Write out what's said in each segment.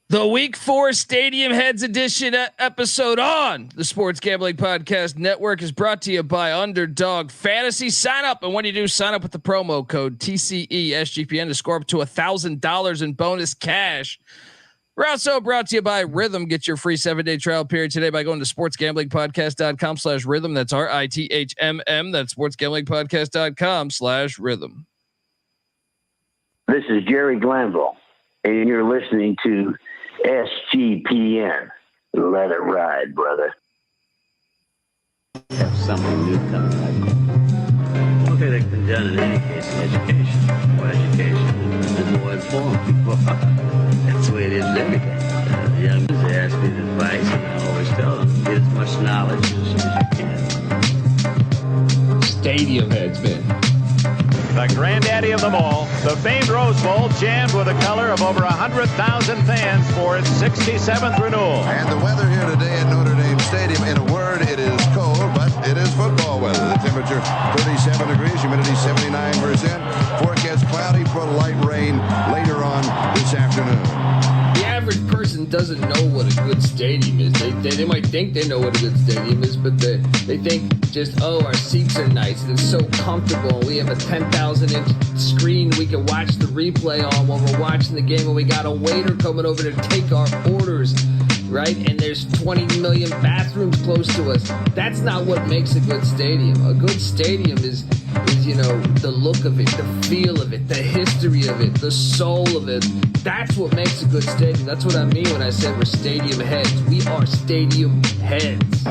The Week 4 Stadium Heads Edition episode on the Sports Gambling Podcast Network is brought to you by Underdog Fantasy. Sign up, and when you do, sign up with the promo code TCESGPN to score up to $1,000 in bonus cash. We're also brought to you by Rhythm. Get your free 7-day trial period today by going to sportsgamblingpodcast.com/rhythm. That's RITHMM. That's sportsgamblingpodcast.com/rhythm. This is Jerry Glanville, and you're listening to SGPN. Let it ride, brother. Have something new coming up. One thing that can be done in any case is education. More education and more informed people. That's the way it is with everything. The young ones, they ask me advice, and I always tell them, get as much knowledge as you can. Stadium Heads, man. The granddaddy of them all, the famed Rose Bowl, jammed with the color of over 100,000 fans for its 67th renewal. And the weather here today at Notre Dame Stadium, in a word, it is cold, but it is football weather. The temperature 37 degrees, humidity 79%. Forecast cloudy for light rain later on this afternoon. The average person doesn't know what a good stadium is. They might think they know what a good stadium is, but they think just, our seats are nice and it's so comfortable. We have a 10,000-inch screen we can watch the replay on while we're watching the game, and we got a waiter coming over to take our orders, right? And there's 20 million bathrooms close to us. That's not what makes a good stadium. A good stadium is the look of it, the feel of it, the history of it, the soul of it. That's what makes a good stadium. That's what I mean when I said we're stadium heads. We are stadium heads.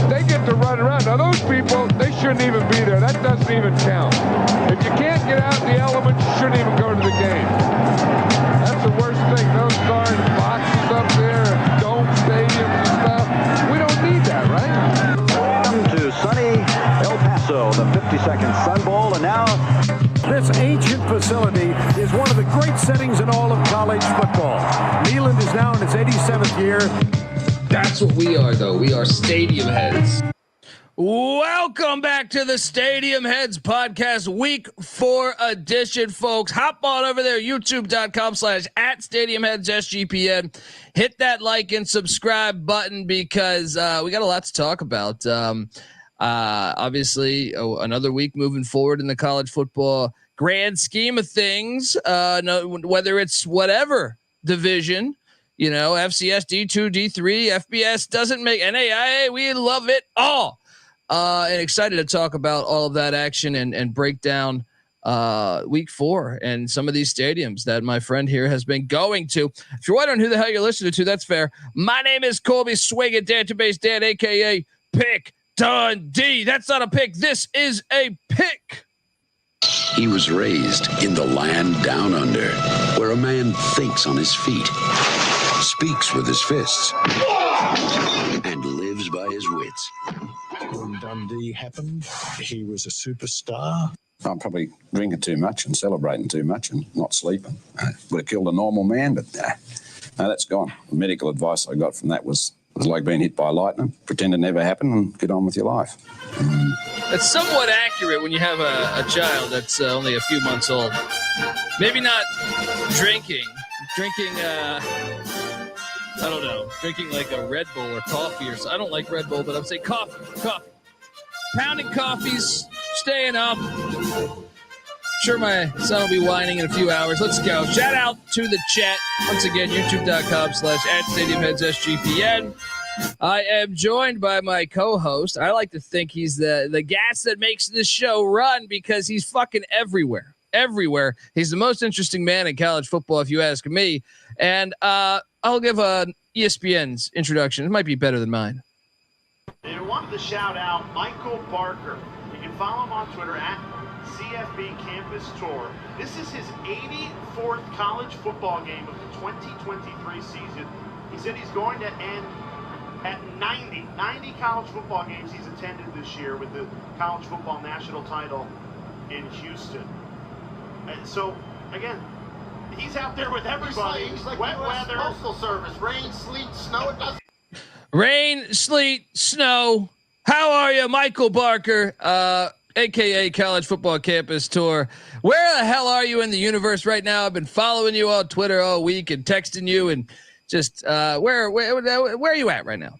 They get to run around. Now those people, they shouldn't even be there. That doesn't even count. If you can't get out in the elements, you shouldn't even go to the game. That's the worst thing. Those darn boxes up there, dome stadiums and stuff. We don't need that, right? Welcome to sunny El Paso, the 52nd Sun Bowl, and now this ancient facility is one of the great settings in all of college football. Neyland is now in its 87th year. That's what we are, though. We are stadium heads. Welcome back to the Stadium Heads Podcast, Week 4 edition, folks. Hop on over there, youtube.com/@StadiumHeadsSGPN. Hit that like and subscribe button because we got a lot to talk about. Obviously, another week moving forward in the college football grand scheme of things, whether it's whatever division, FCS, D2, D3, FBS, doesn't make NAIA. We love it all. And excited to talk about all of that action and break down Week 4 and some of these stadiums that my friend here has been going to. If you're wondering who the hell you're listening to, that's fair. My name is Colby Swinging Database Dan, a.k.a. Pick Dundee. That's not a pick. This is a pick. He was raised in the land down under, where a man thinks on his feet, speaks with his fists, and lives by his wits. When Dundee happened, he was a superstar. I'm probably drinking too much and celebrating too much and not sleeping. Would have killed a normal man, but no, that's gone. The medical advice I got from that was like being hit by lightning. Pretend it never happened and get on with your life. It's somewhat accurate when you have a child that's only a few months old. Maybe not drinking, I don't know, drinking like a Red Bull or coffee or so. I don't like Red Bull, but I'm saying coffee. Pounding coffees, staying up. Sure, my son will be whining in a few hours. Let's go. Shout out to the chat. Once again, youtube.com/@StadiumHeadsSGPN. I am joined by my co-host. I like to think he's the gas that makes this show run because he's fucking everywhere. He's the most interesting man in college football, if you ask me. And I'll give ESPN's introduction. It might be better than mine. I wanted to shout out Michael Barker. You can follow him on Twitter @CFB Campus Tour. This is his 84th college football game of the 2023 season. He said he's going to end at 90 college football games he's attended this year with the college football national title in Houston. And so, again, he's out there with everybody. He's like wet US weather. Postal Service. Rain, sleet, snow. It doesn't. Rain, sleet, snow. How are you, Michael Barker, a.k.a. College Football Campus Tour? Where the hell are you in the universe right now? I've been following you on Twitter all week and texting you and Just where are you at right now?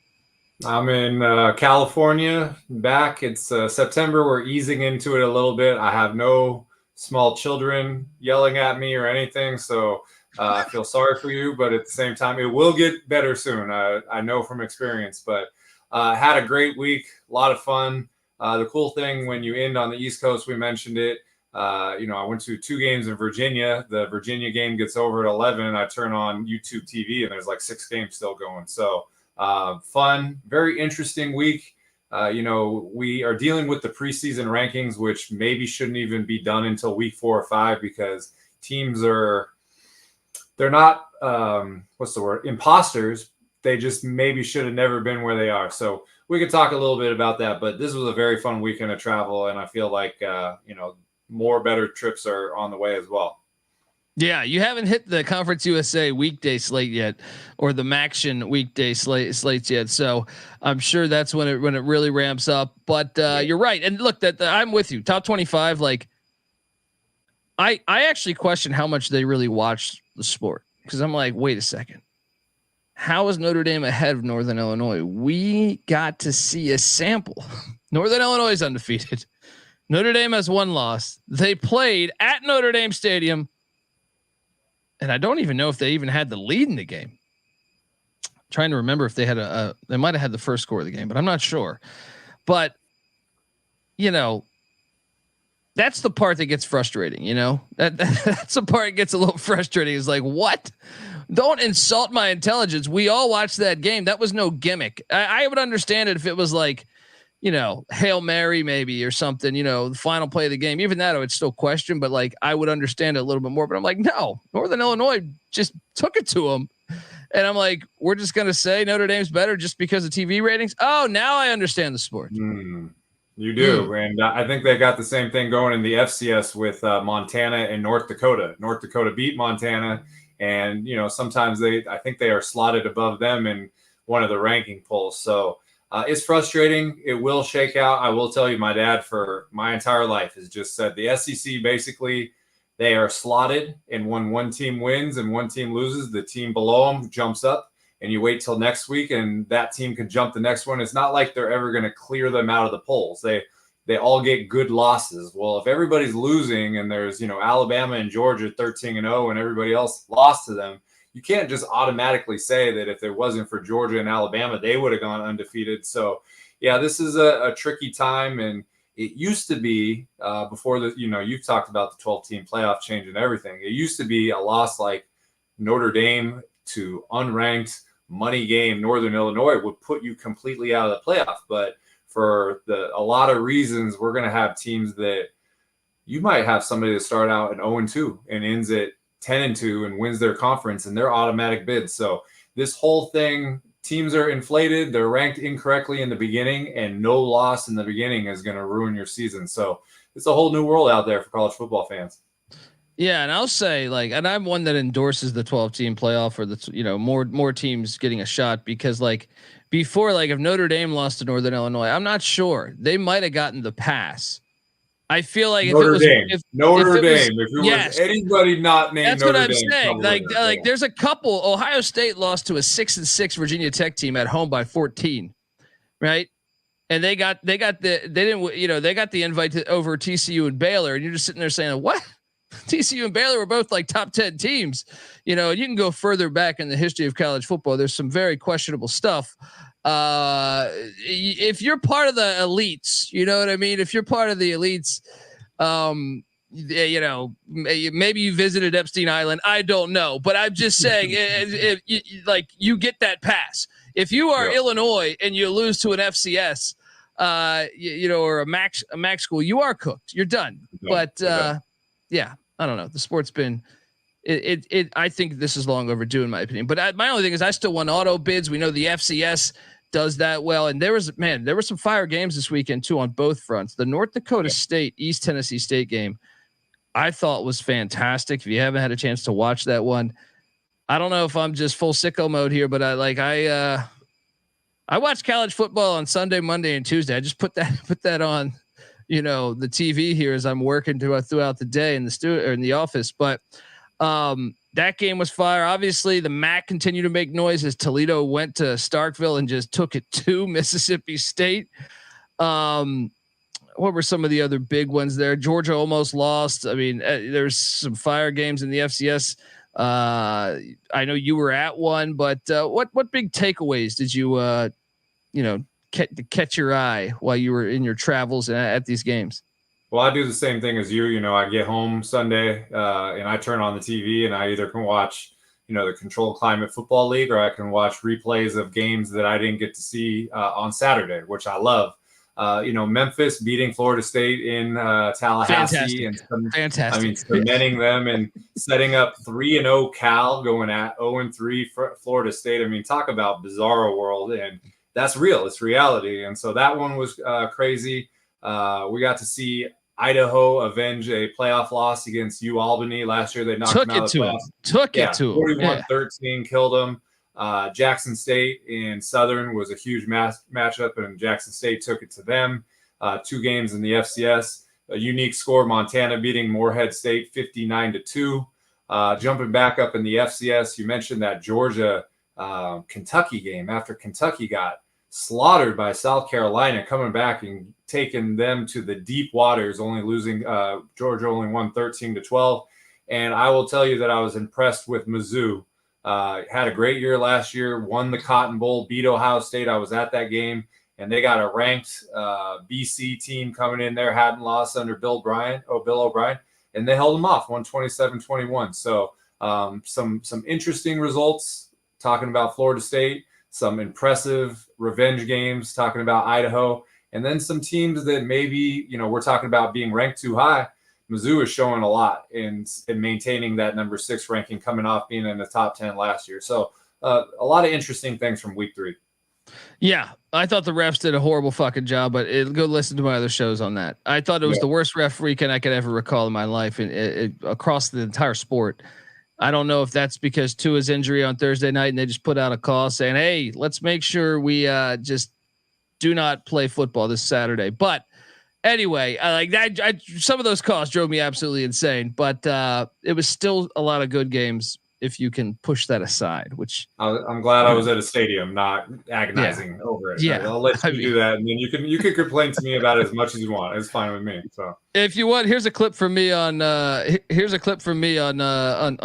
I'm in California, back. It's September. We're easing into it a little bit. I have no small children yelling at me or anything, so I feel sorry for you. But at the same time, it will get better soon. I know from experience. But had a great week, a lot of fun. The cool thing when you end on the East Coast, we mentioned it. I went to 2 games in Virginia. The Virginia game gets over at 11. I turn on YouTube TV, and there's like 6 games still going. So. Fun, very interesting week. We are dealing with the preseason rankings, which maybe shouldn't even be done until week 4 or 5 because teams they're not, imposters. They just maybe should have never been where they are. So we could talk a little bit about that, but this was a very fun weekend of travel. And I feel like, more better trips are on the way as well. Yeah, you haven't hit the Conference USA weekday slate yet, or the MACtion weekday slates yet. So I'm sure that's when it really ramps up. But you're right, and look, I'm with you. Top 25, like I actually question how much they really watch the sport because I'm like, wait a second, how is Notre Dame ahead of Northern Illinois? We got to see a sample. Northern Illinois is undefeated. Notre Dame has 1 loss. They played at Notre Dame Stadium. And I don't even know if they even had the lead in the game. I'm trying to remember if they had they might've had the first score of the game, but I'm not sure. But that's the part that gets frustrating. That's the part that gets a little frustrating is like, what? Don't insult my intelligence. We all watched that game. That was no gimmick. I would understand it if it was like, Hail Mary maybe or something, the final play of the game. Even that I would still question, but like I would understand it a little bit more. But I'm like, no, Northern Illinois just took it to them. And I'm like, we're just going to say Notre Dame's better just because of TV ratings. Oh, now I understand the sport. You do. And I think they got the same thing going in the FCS with Montana and North Dakota. North Dakota beat Montana. And, sometimes I think they are slotted above them in one of the ranking polls. So, it's frustrating. It will shake out. I will tell you, my dad for my entire life has just said the SEC, basically, they are slotted. And when one team wins and one team loses, the team below them jumps up and you wait till next week and that team can jump the next one. It's not like they're ever going to clear them out of the polls. They all get good losses. Well, if everybody's losing and there's, Alabama and Georgia 13-0 and everybody else lost to them, you can't just automatically say that if it wasn't for Georgia and Alabama, they would have gone undefeated. So, yeah, this is a tricky time. And it used to be before you've talked about the 12-team playoff change and everything. It used to be a loss like Notre Dame to unranked money game Northern Illinois would put you completely out of the playoff. But for a lot of reasons, we're going to have teams that you might have somebody that start out at 0-2 and ends at 10-2 and wins their conference and they're automatic bids. So this whole thing, teams are inflated. They're ranked incorrectly in the beginning and no loss in the beginning is going to ruin your season. So it's a whole new world out there for college football fans. Yeah. And I'll say and I'm one that endorses the 12-team playoff or the, more teams getting a shot because before, if Notre Dame lost to Northern Illinois, I'm not sure they might've gotten the pass. I feel like Notre Dame, if it was anybody not named that's Notre what I'm Dame, saying. Like there's a couple. Ohio State lost to a 6-6 Virginia Tech team at home by 14, right? And they got the invite over TCU and Baylor, and you're just sitting there saying, what? TCU and Baylor were both like top 10 teams. You can go further back in the history of college football. There's some very questionable stuff. If you're part of the elites, you know what I mean? If you're part of the elites, maybe you visited Epstein Island. I don't know, but I'm just saying if you get that pass. If you are Illinois and you lose to an FCS, or a MAC school, you are cooked. You're done. But yeah, I don't know. The sport's been I think this is long overdue in my opinion. But my only thing is I still want auto bids. We know the FCS does that well. And there were some fire games this weekend too on both fronts. The North Dakota State, East Tennessee State game, I thought was fantastic. If you haven't had a chance to watch that one, I don't know if I'm just full sicko mode here, but I watch college football on Sunday, Monday, and Tuesday. I just put that on, the TV here as I'm working throughout the day in the studio or in the office. But That game was fire. Obviously, the MAC continued to make noise as Toledo went to Starkville and just took it to Mississippi State. What were some of the other big ones there? Georgia almost lost. I mean, there's some fire games in the FCS. I know you were at one, but what big takeaways did you catch your eye while you were in your travels at these games? Well, I do the same thing as you. You know, I get home Sunday and I turn on the TV and I either can watch, the Controlled Climate Football League, or I can watch replays of games that I didn't get to see on Saturday, which I love. Memphis beating Florida State in Tallahassee. Fantastic. I mean, cementing them and setting up 3-0 Cal, going at 0-3 for Florida State. I mean, talk about bizarro world, and that's real. It's reality. And so that one was crazy. We got to see Idaho avenge a playoff loss against UAlbany last year. They knocked them out of the playoffs. Took it to them. 41-13 killed them. Jackson State and Southern was a huge matchup, and Jackson State took it to them. 2 games in the FCS. A unique score, Montana beating Morehead State 59-2. Jumping back up in the FCS, you mentioned that Georgia Kentucky game after Kentucky got slaughtered by South Carolina, coming back and taking them to the deep waters, only losing. Georgia only won 13-12. And I will tell you that I was impressed with Mizzou. Had a great year last year, won the Cotton Bowl, beat Ohio State. I was at that game, and they got a ranked BC team coming in there, hadn't lost under Bill O'Brien, and they held them off, won 27-21. So some interesting results, talking about Florida State, some impressive revenge games, talking about Idaho, and then some teams that maybe, we're talking about being ranked too high. Mizzou is showing a lot in maintaining that number 6 ranking, coming off being in the top 10 last year. So a lot of interesting things from week 3. Yeah, I thought the refs did a horrible fucking job, but go listen to my other shows on that. I thought it was the worst ref weekend I could ever recall in my life, and across the entire sport. I don't know if that's because Tua's injury on Thursday night and they just put out a call saying, hey, let's make sure we just do not play football this Saturday. But anyway, like that, some of those calls drove me absolutely insane, but it was still a lot of good games if you can push that aside, which I'm glad I was at a stadium, not agonizing over it. Yeah. I'll let you do that. And then you can complain to me about it as much as you want. It's fine with me. So if you want, here's a clip from me on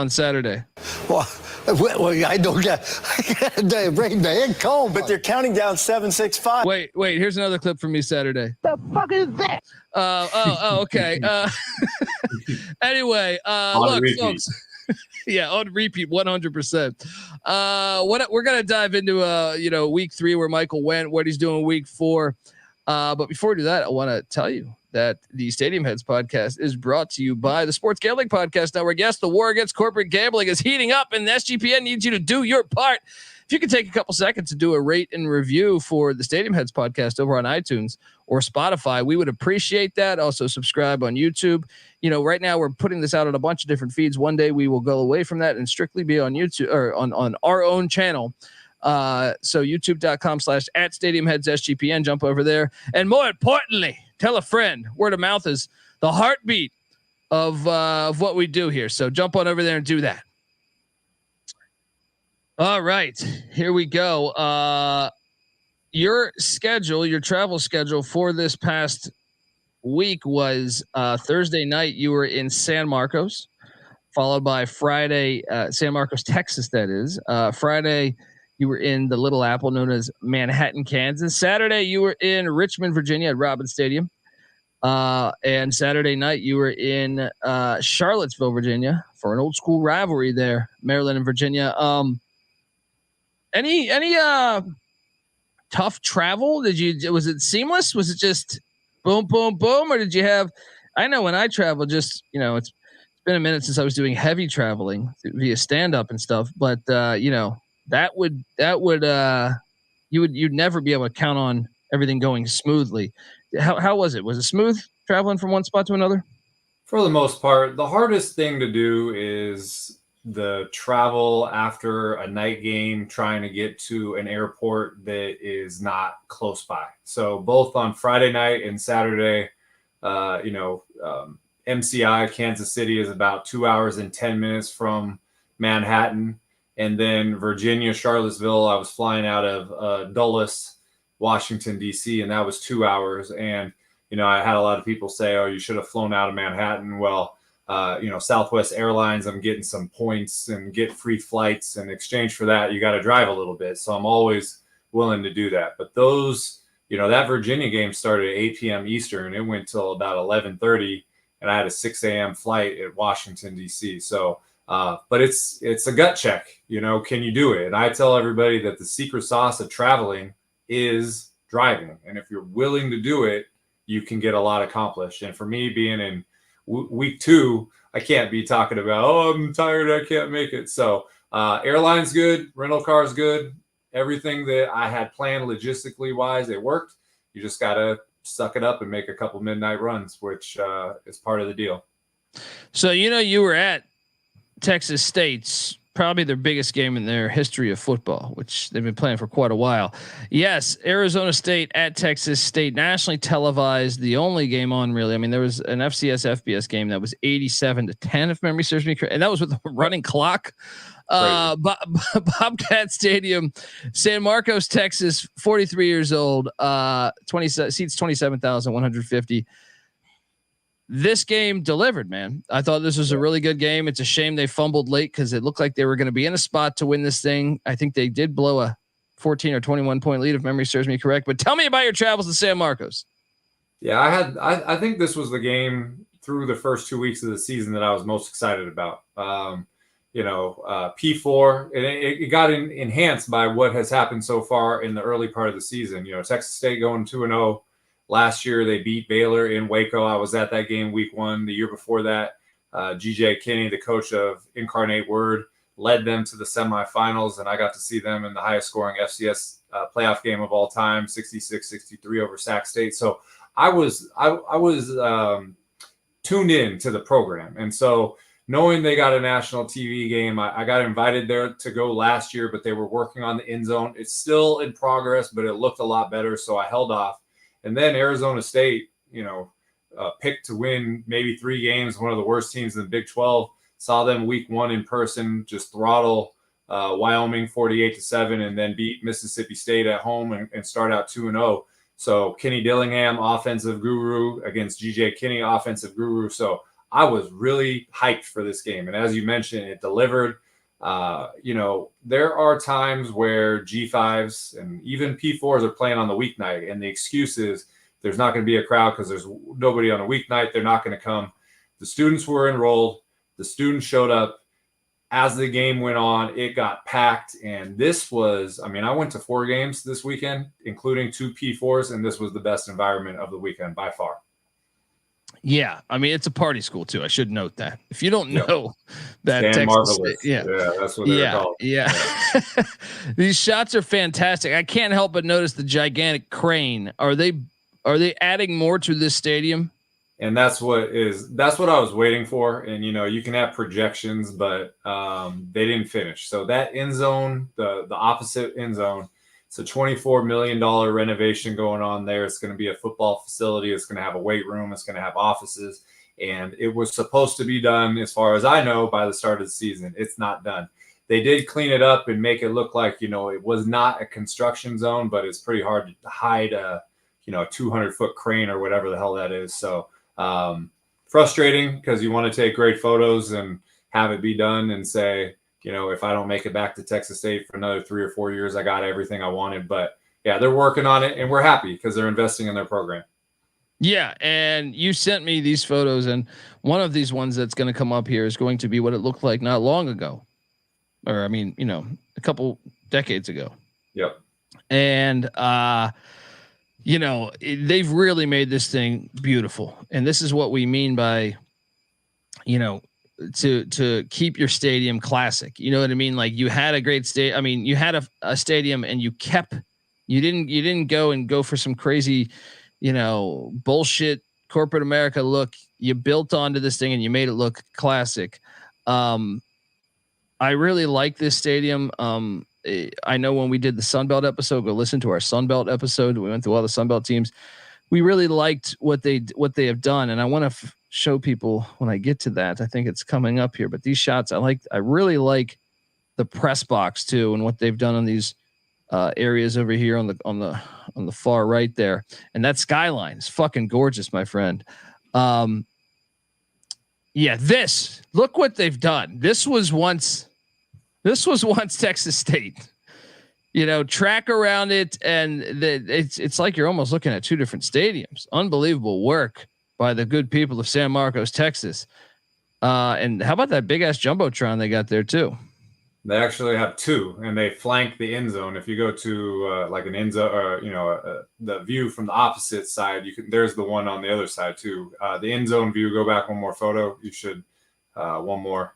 Saturday. Well, I don't get bring the head comb, but they're counting down 7-6-5. Wait, here's another clip from me Saturday. The fuck is that? Okay. Anyway, look, folks. Yeah, on repeat, 100%. What we're gonna dive into, week 3 where Michael went, what he's doing week 4. But before we do that, I want to tell you that the Stadium Heads podcast is brought to you by the Sports Gambling Podcast Network. Yes, the war against corporate gambling is heating up, and the SGPN needs you to do your part. If you could take a couple seconds to do a rate and review for the Stadium Heads podcast over on iTunes or Spotify, we would appreciate that. Also subscribe on YouTube. Right now we're putting this out on a bunch of different feeds. One day we will go away from that and strictly be on YouTube or on our own channel. So youtube.com/@StadiumHeadsSGPN, jump over there. And more importantly, tell a friend. Word of mouth is the heartbeat of what we do here. So jump on over there and do that. All right, here we go. Your travel schedule for this past week was Thursday night. You were in San Marcos, followed by Friday, San Marcos, Texas, that is. Friday, you were in the Little Apple, known as Manhattan, Kansas. Saturday, you were in Richmond, Virginia at Robins Stadium. And Saturday night, you were in Charlottesville, Virginia for an old school rivalry there, Maryland and Virginia. Any tough travel? Was it seamless? Was it just boom, boom, boom? Or did you have, I know when I travel, just, it's been a minute since I was doing heavy traveling via stand up and stuff, but you'd never be able to count on everything going smoothly. How was it? Was it smooth traveling from one spot to another? For the most part, the hardest thing to do is the travel after a night game, trying to get to an airport that is not close by. So both on Friday night and Saturday, MCI, Kansas City, is about 2 hours and 10 minutes from Manhattan. And then Virginia, Charlottesville, I was flying out of Dulles, Washington, D.C., and that was 2 hours. And, I had a lot of people say, oh, you should have flown out of Manhattan. Well, Southwest Airlines, I'm getting some points and get free flights. In exchange for that, you got to drive a little bit. So I'm always willing to do that. But those, that Virginia game started at 8 p.m. Eastern. It went till about 11:30, and I had a 6 a.m. flight at Washington, D.C. So, but it's a gut check, can you do it? And I tell everybody that the secret sauce of traveling is driving. And if you're willing to do it, you can get a lot accomplished. And for me, being in week 2, I can't be talking about, oh, I'm tired, I can't make it. So airline's good, rental car's good. Everything that I had planned logistically wise, it worked. You just got to suck it up and make a couple midnight runs, which is part of the deal. So, you were at Texas State's probably their biggest game in their history of football, which they've been playing for quite a while. Yes, Arizona State at Texas State, nationally televised, the only game on really. I mean, there was an FCS FBS game that was 87-10, if memory serves me correct, and that was with a running clock. Bobcat Stadium, San Marcos, Texas, 43 years old, 20 seats 27,150. This game delivered, man. I thought this was a really good game. It's a shame they fumbled late because it looked like they were going to be in a spot to win this thing. I think they did blow a 14 or 21 point lead, if memory serves me correct. But tell me about your travels to San Marcos. Yeah, I think this was the game through the first 2 weeks of the season that I was most excited about. P4, and it got enhanced by what has happened so far in the early part of the season. Texas State going 2-0. Last year, they beat Baylor in Waco. I was at that game week 1. The year before that, G.J. Kinney, the coach of Incarnate Word, led them to the semifinals, and I got to see them in the highest scoring FCS playoff game of all time, 66-63 over Sac State. So I was tuned in to the program. And so knowing they got a national TV game, I got invited there to go last year, but they were working on the end zone. It's still in progress, but it looked a lot better, so I held off. And then Arizona State, picked to win maybe 3 games, one of the worst teams in the Big 12. Saw them week 1 in person, just throttle Wyoming 48-7, and then beat Mississippi State at home and start out 2-0. So Kenny Dillingham, offensive guru, against G.J. Kinney, offensive guru. So I was really hyped for this game. And as you mentioned, it delivered. There are times where G5s and even P4s are playing on the weeknight, and the excuse is there's not going to be a crowd because there's nobody on a weeknight. They're not going to come. The students were enrolled. The students showed up. As the game went on, it got packed. And this was, I went to 4 games this weekend, including 2 P4s, and this was the best environment of the weekend by far. Yeah, it's a party school too. I should note that. If you don't know that, Texas Marvelous. Yeah, that's what they're called. Yeah. These shots are fantastic. I can't help but notice the gigantic crane. Are they adding more to this stadium? And that's what I was waiting for. And you can have projections, but they didn't finish. So that end zone, the opposite end zone, it's a $24 million renovation going on there. It's going to be a football facility. It's going to have a weight room. It's going to have offices. And it was supposed to be done, as far as I know, by the start of the season. It's not done. They did clean it up and make it look like, it was not a construction zone, but it's pretty hard to hide a 200-foot crane or whatever the hell that is. So frustrating because you want to take great photos and have it be done and say, if I don't make it back to Texas State for another 3 or 4 years, I got everything I wanted. But yeah, they're working on it, and we're happy because they're investing in their program. Yeah, and you sent me these photos, and one of these ones that's going to come up here is going to be what it looked like not long ago, or a couple decades ago. Yep. And they've really made this thing beautiful, and this is what we mean by, to keep your stadium classic. You know what I mean? Like, you had a great you had a stadium, and you didn't go for some crazy, bullshit corporate America look. You built onto this thing and you made it look classic. I really like this stadium. I know when we did the Sunbelt episode, go listen to our Sunbelt episode. We went through all the Sunbelt teams. we really liked what they have done, and I want to show people when I get to that. I think it's coming up here, but these shots I really like the press box too, and what they've done on these areas over here on the far right there, and that skyline is fucking gorgeous, my friend. Yeah, look what they've done. This was once Texas State. Track around it, and it's like you're almost looking at two different stadiums. Unbelievable work by the good people of San Marcos, Texas. And how about that big ass jumbotron they got there too? They actually have two, and they flank the end zone. If you go to like an end zone, or the view from the opposite side, there's the one on the other side too. The end zone view. Go back one more photo. You should one more.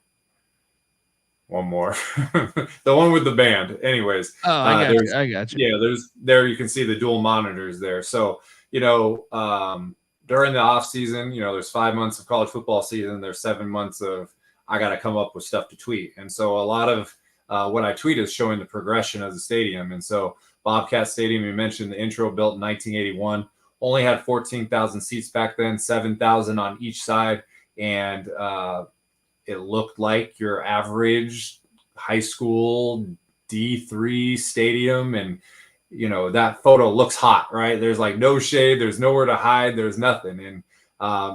The one with the band. Anyways. Oh, I got you. Yeah, you can see the dual monitors there. So during the off season, there's 5 months of college football season. There's 7 months of I got to come up with stuff to tweet. And so a lot of what I tweet is showing the progression of the stadium. And so Bobcat Stadium, you mentioned the intro, built in 1981, only had 14,000 seats back then, 7,000 on each side. And it looked like your average high school D3 stadium. And, that photo looks hot, right? There's like no shade. There's nowhere to hide. There's nothing. And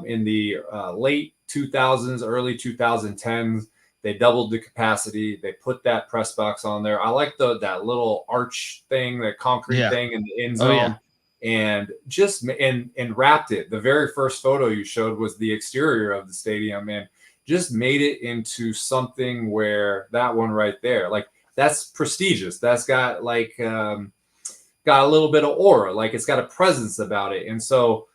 in the late 2000s, early 2010s, they doubled the capacity. They put that press box on there. I like that little arch thing, the concrete thing in the end zone, and just and wrapped it. The very first photo you showed was the exterior of the stadium, and just made it into something where that one right there, like that's prestigious. That's got got a little bit of aura, like it's got a presence about it. And so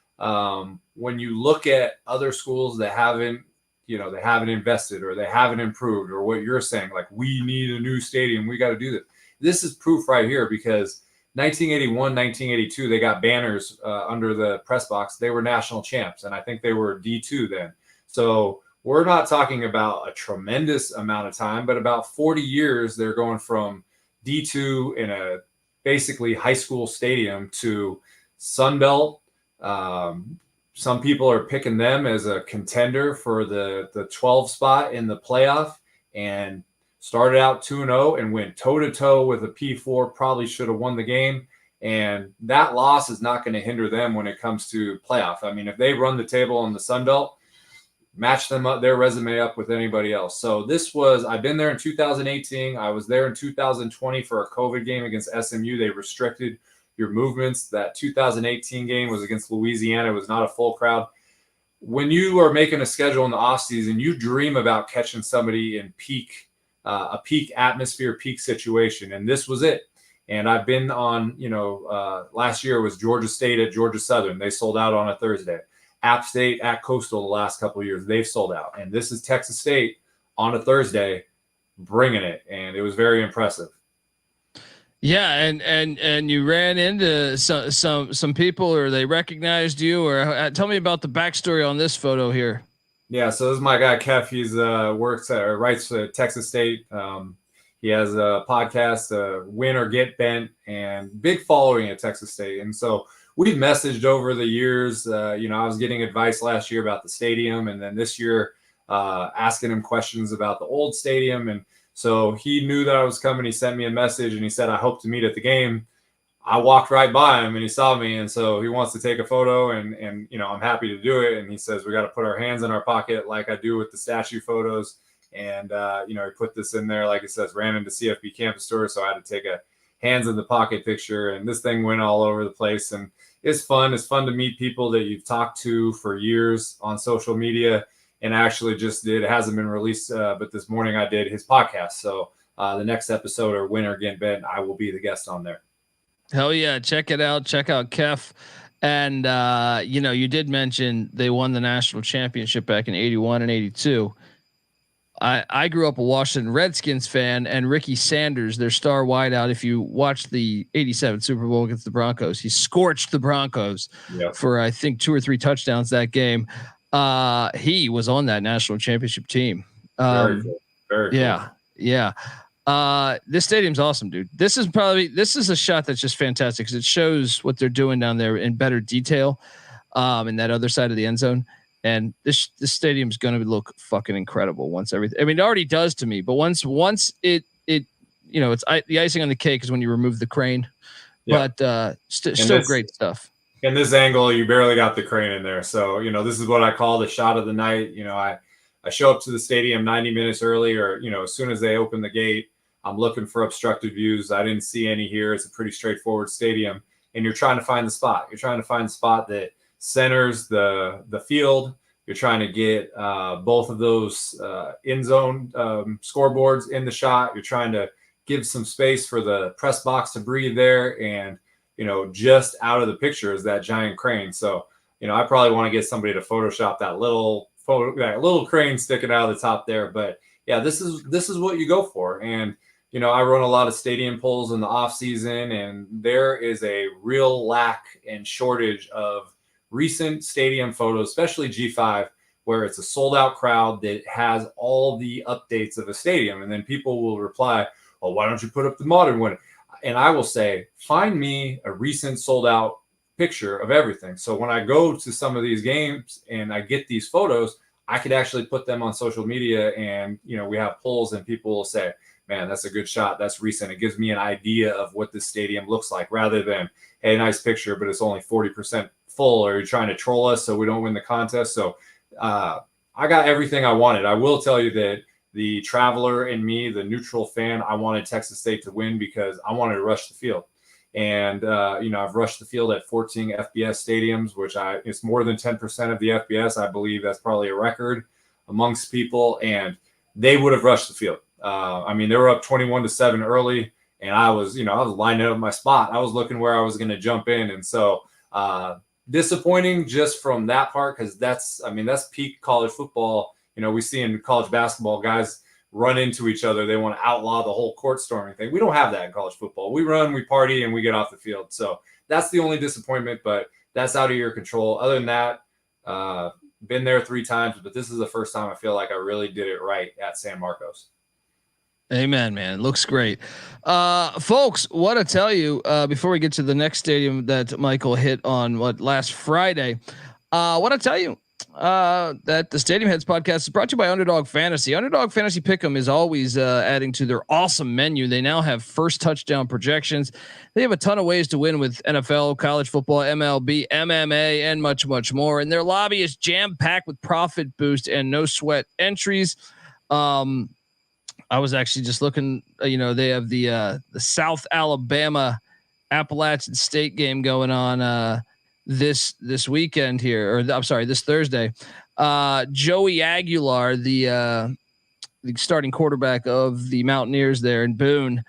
when you look at other schools that haven't invested or they haven't improved, or what you're saying, like we need a new stadium, we got to do this. This is proof right here, because 1981, 1982, they got banners under the press box. They were national champs, and I think they were D2 then. So we're not talking about a tremendous amount of time, but about 40 years, they're going from D2 in a basically high school stadium to Sun Belt. Some people are picking them as a contender for the 12 spot in the playoff, and started out 2-0 and went toe-to-toe with a P4, probably should have won the game. And that loss is not going to hinder them when it comes to playoff. I mean, if they run the table on the Sun Belt, match them up, their resume up with anybody else. So I've been there in 2018. I was there in 2020 for a COVID game against SMU. They restricted your movements. That 2018 game was against Louisiana. It was not a full crowd. When you are making a schedule in the offseason, you dream about catching somebody in a peak atmosphere, peak situation. And this was it. And I've been on, last year was Georgia State at Georgia Southern. They sold out on a Thursday. App State at Coastal the last couple of years, they've sold out. And this is Texas State on a Thursday bringing it. And it was very impressive. Yeah, and you ran into some people, or they recognized you, or tell me about the backstory on this photo here. Yeah, so this is my guy Kef. He's writes for Texas State. He has a podcast, Win or Get Bent, and big following at Texas State. And so we've messaged over the years. I was getting advice last year about the stadium, and then this year asking him questions about the old stadium. And so he knew that I was coming. He sent me a message, and he said, I hope to meet at the game. I walked right by him, and he saw me. And so he wants to take a photo, and I'm happy to do it. And he says, we got to put our hands in our pocket like I do with the statue photos. And, he put this in there, like it says, ran into CFB campus tour. So I had to take a hands in the pocket picture, and this thing went all over the place. And it's fun. It's fun to meet people that you've talked to for years on social media. And actually it hasn't been released, but this morning I did his podcast. So the next episode, or Win or Get Bent, I will be the guest on there. Hell yeah. Check it out. Check out Kef. And, you did mention they won the national championship back in 81 and 82. I grew up a Washington Redskins fan, and Ricky Sanders, their star wideout, if you watch the 87 Super Bowl against the Broncos, he scorched the Broncos for, I think, 2 or 3 touchdowns that game. He was on that national championship team. Very cool. Yeah. This stadium's awesome, dude. This is a shot that's just fantastic because it shows what they're doing down there in better detail, in that other side of the end zone. And this stadium's going to look fucking incredible once everything. I mean, it already does to me, but once it it's the icing on the cake is when you remove the crane. Yeah. But still great stuff. In this angle, you barely got the crane in there. So, this is what I call the shot of the night. I show up to the stadium 90 minutes early, or, as soon as they open the gate, I'm looking for obstructed views. I didn't see any here. It's a pretty straightforward stadium. And you're trying to find the spot. You're trying to find the spot that centers the field. You're trying to get both of those end zone scoreboards in the shot. You're trying to give some space for the press box to breathe there. And, just out of the picture is that giant crane. So, I probably want to get somebody to Photoshop that little crane sticking out of the top there. But yeah, this is what you go for. And, I run a lot of stadium polls in the off season, and there is a real lack and shortage of recent stadium photos, especially G5, where it's a sold out crowd that has all the updates of a stadium. And then people will reply, "Oh, why don't you put up the modern one?" And I will say, find me a recent sold out picture of everything. So when I go to some of these games and I get these photos, I could actually put them on social media, and, we have polls and people will say, "Man, that's a good shot. That's recent." It gives me an idea of what this stadium looks like, rather than, "Hey, nice picture, but it's only 40% full," or "You're trying to troll us so we don't win the contest." So I got everything I wanted. I will tell you that the traveler in me, the neutral fan, I wanted Texas State to win because I wanted to rush the field. And, I've rushed the field at 14 FBS stadiums, which it's more than 10% of the FBS. I believe that's probably a record amongst people, and they would have rushed the field. They were up 21-7 early, and I was lining up my spot. I was looking where I was going to jump in. And so, disappointing just from that part, because that's peak college football. We see in college basketball, guys run into each other. They want to outlaw the whole court storming thing. We don't have that in college football. We run, we party, and we get off the field. So that's the only disappointment, but that's out of your control. Other than that, been there 3 times, but this is the first time I feel like I really did it right at San Marcos. Amen, man. Looks great. Folks, what to tell you, before we get to the next stadium that Michael hit on last Friday, what to tell you, that the Stadium Heads podcast is brought to you by Underdog Fantasy. Underdog Fantasy Pick'em is always adding to their awesome menu. They now have first touchdown projections. They have a ton of ways to win with NFL, college football, MLB, MMA, and much, much more. And their lobby is jam-packed with profit boost and no sweat entries. I was actually just looking, they have the South Alabama Appalachian State game going on this weekend here, or I'm sorry, this Thursday. Joey Aguilar, the starting quarterback of the Mountaineers there in Boone,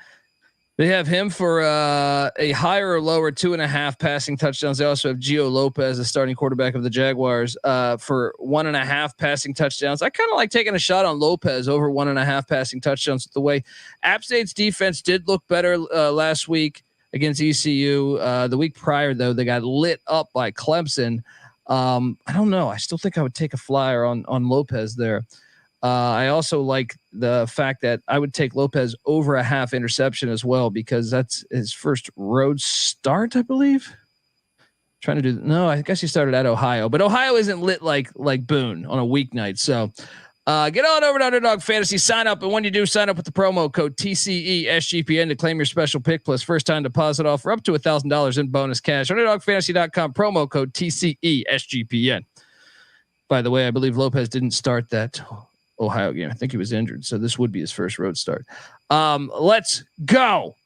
they have him for a higher or lower 2.5 passing touchdowns. They also have Gio Lopez, the starting quarterback of the Jaguars, for 1.5 passing touchdowns. I kind of like taking a shot on Lopez over 1.5 passing touchdowns. The way App State's defense did look better last week against ECU. The week prior, though, they got lit up by Clemson. I don't know. I still think I would take a flyer on Lopez there. I also like the fact that I would take Lopez over a half interception as well, because that's his first road start, I believe. I guess he started at Ohio, but Ohio isn't lit like Boone on a weeknight. So get on over to Underdog Fantasy, sign up. And when you do, sign up with the promo code TCESGPN to claim your special pick plus first time deposit offer up to $1,000 in bonus cash. UnderdogFantasy.com, promo code TCESGPN. By the way, I believe Lopez didn't start that Ohio game. I think he was injured, so this would be his first road start. Let's go.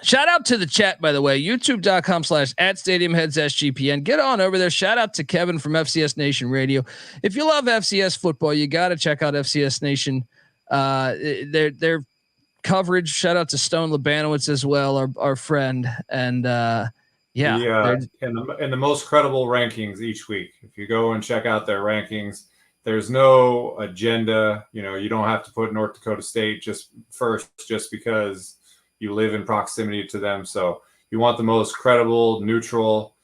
Shout out to the chat, by the way, youtube.com/@StadiumHeadsSGPN. Get on over there. Shout out to Kevin from FCS Nation Radio. If you love FCS football, you got to check out FCS Nation. Their coverage. Shout out to Stone Labanowitz as well, our friend. And in the most credible rankings each week. If you go and check out their rankings, there's no agenda. You don't have to put North Dakota State just because you live in proximity to them. So you want the most credible, neutral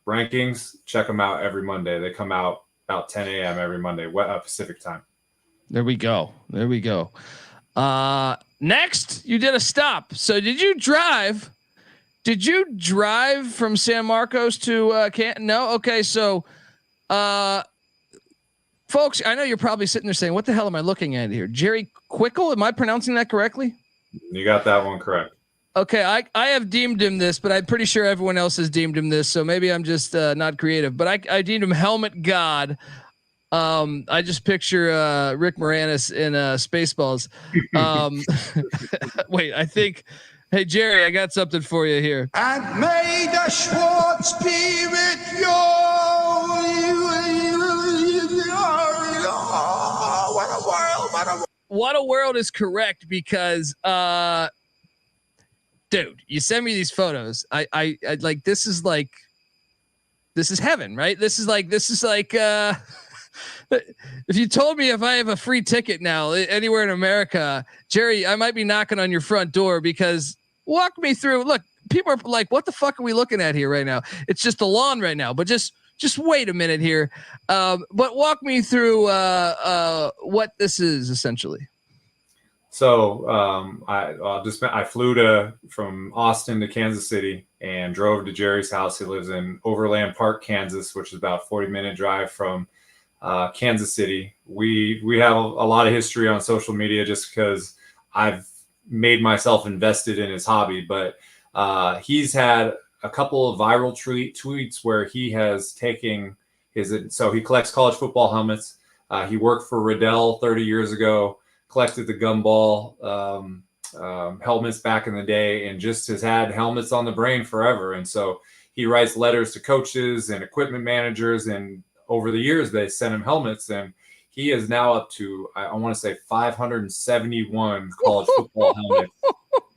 rankings, check them out every Monday. They come out about 10 a.m. every Monday, Pacific time. There we go. Next, you did a stop. So did you drive from San Marcos to Canton? No. Okay. So, folks, I know you're probably sitting there saying, what the hell am I looking at here? Jerry Quickle. Am I pronouncing that correctly? You got that one correct. Okay. I have deemed him this, but I'm pretty sure everyone else has deemed him this. So maybe I'm just not creative, but I deemed him Helmet God. I just picture Rick Moranis in Spaceballs. Wait, I think. Hey Jerry, I got something for you here. And may the Schwartz spirit What a world is correct because dude, you send me these photos. I like this is heaven, right? This is like if you told me if I have a free ticket now anywhere in America, Jerry, I might be knocking on your front door because walk me through. Look, people are like, what the fuck are we looking at here right now? It's just the lawn right now, but just wait a minute here. But walk me through what this is essentially. So I flew from Austin to Kansas City and drove to Jerry's house. He lives in Overland Park, Kansas, which is about a 40-minute drive from Kansas City. We have a lot of history on social media just because I've made myself invested in his hobby, but he's had a couple of viral tweets where he has taken so he collects college football helmets. He worked for Riddell 30 years ago, collected the gumball helmets back in the day, and just has had helmets on the brain forever. And so he writes letters to coaches and equipment managers, and over the years, they sent him helmets, and he is now up to, I want to say 571 college football helmets.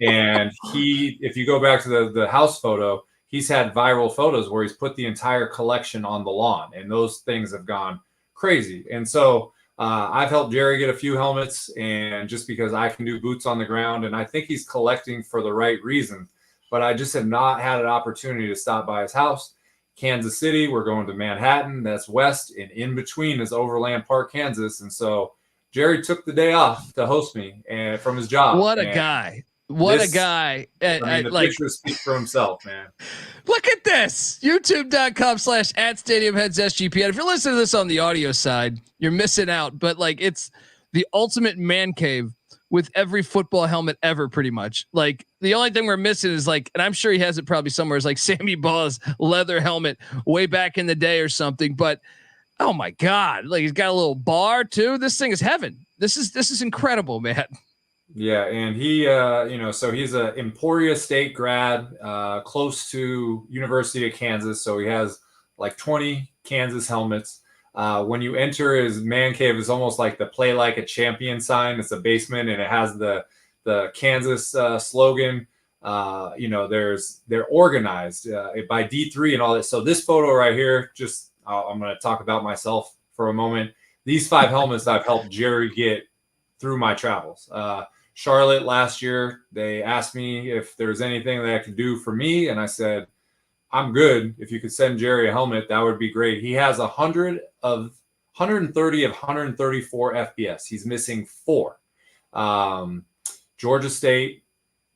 And if you go back to the house photo, he's had viral photos where he's put the entire collection on the lawn, and those things have gone crazy. And so I've helped Jerry get a few helmets, and just because I can do boots on the ground, and I think he's collecting for the right reason, but I just have not had an opportunity to stop by his house. Kansas City, we're going to Manhattan, that's west, and in between is Overland Park, Kansas. And so Jerry took the day off to host me and from his job. What a guy. What a guy. The pictures speak for himself, man. Look at this. YouTube.com/@StadiumHeadsSGP. And if you're listening to this on the audio side, you're missing out. But like, it's the ultimate man cave with every football helmet ever, pretty much. Like, the only thing we're missing is like, and I'm sure he has it probably somewhere, is like Sammy Ball's leather helmet way back in the day or something. But oh my God, like he's got a little bar too. This thing is heaven. This is incredible, man. Yeah, and he, so he's a Emporia State grad, close to University of Kansas. So he has like 20 Kansas helmets. When you enter his man cave, it's almost like the "Play Like a Champion" sign. It's a basement, and it has the Kansas slogan. They're organized by D3 and all that. So this photo right here, I'm going to talk about myself for a moment. These 5 helmets I've helped Jerry get through my travels. Charlotte last year, they asked me if there was anything that I could do for me, and I said, I'm good. If you could send Jerry a helmet, that would be great. He has 130 of 134 FBS. He's missing 4. Georgia State,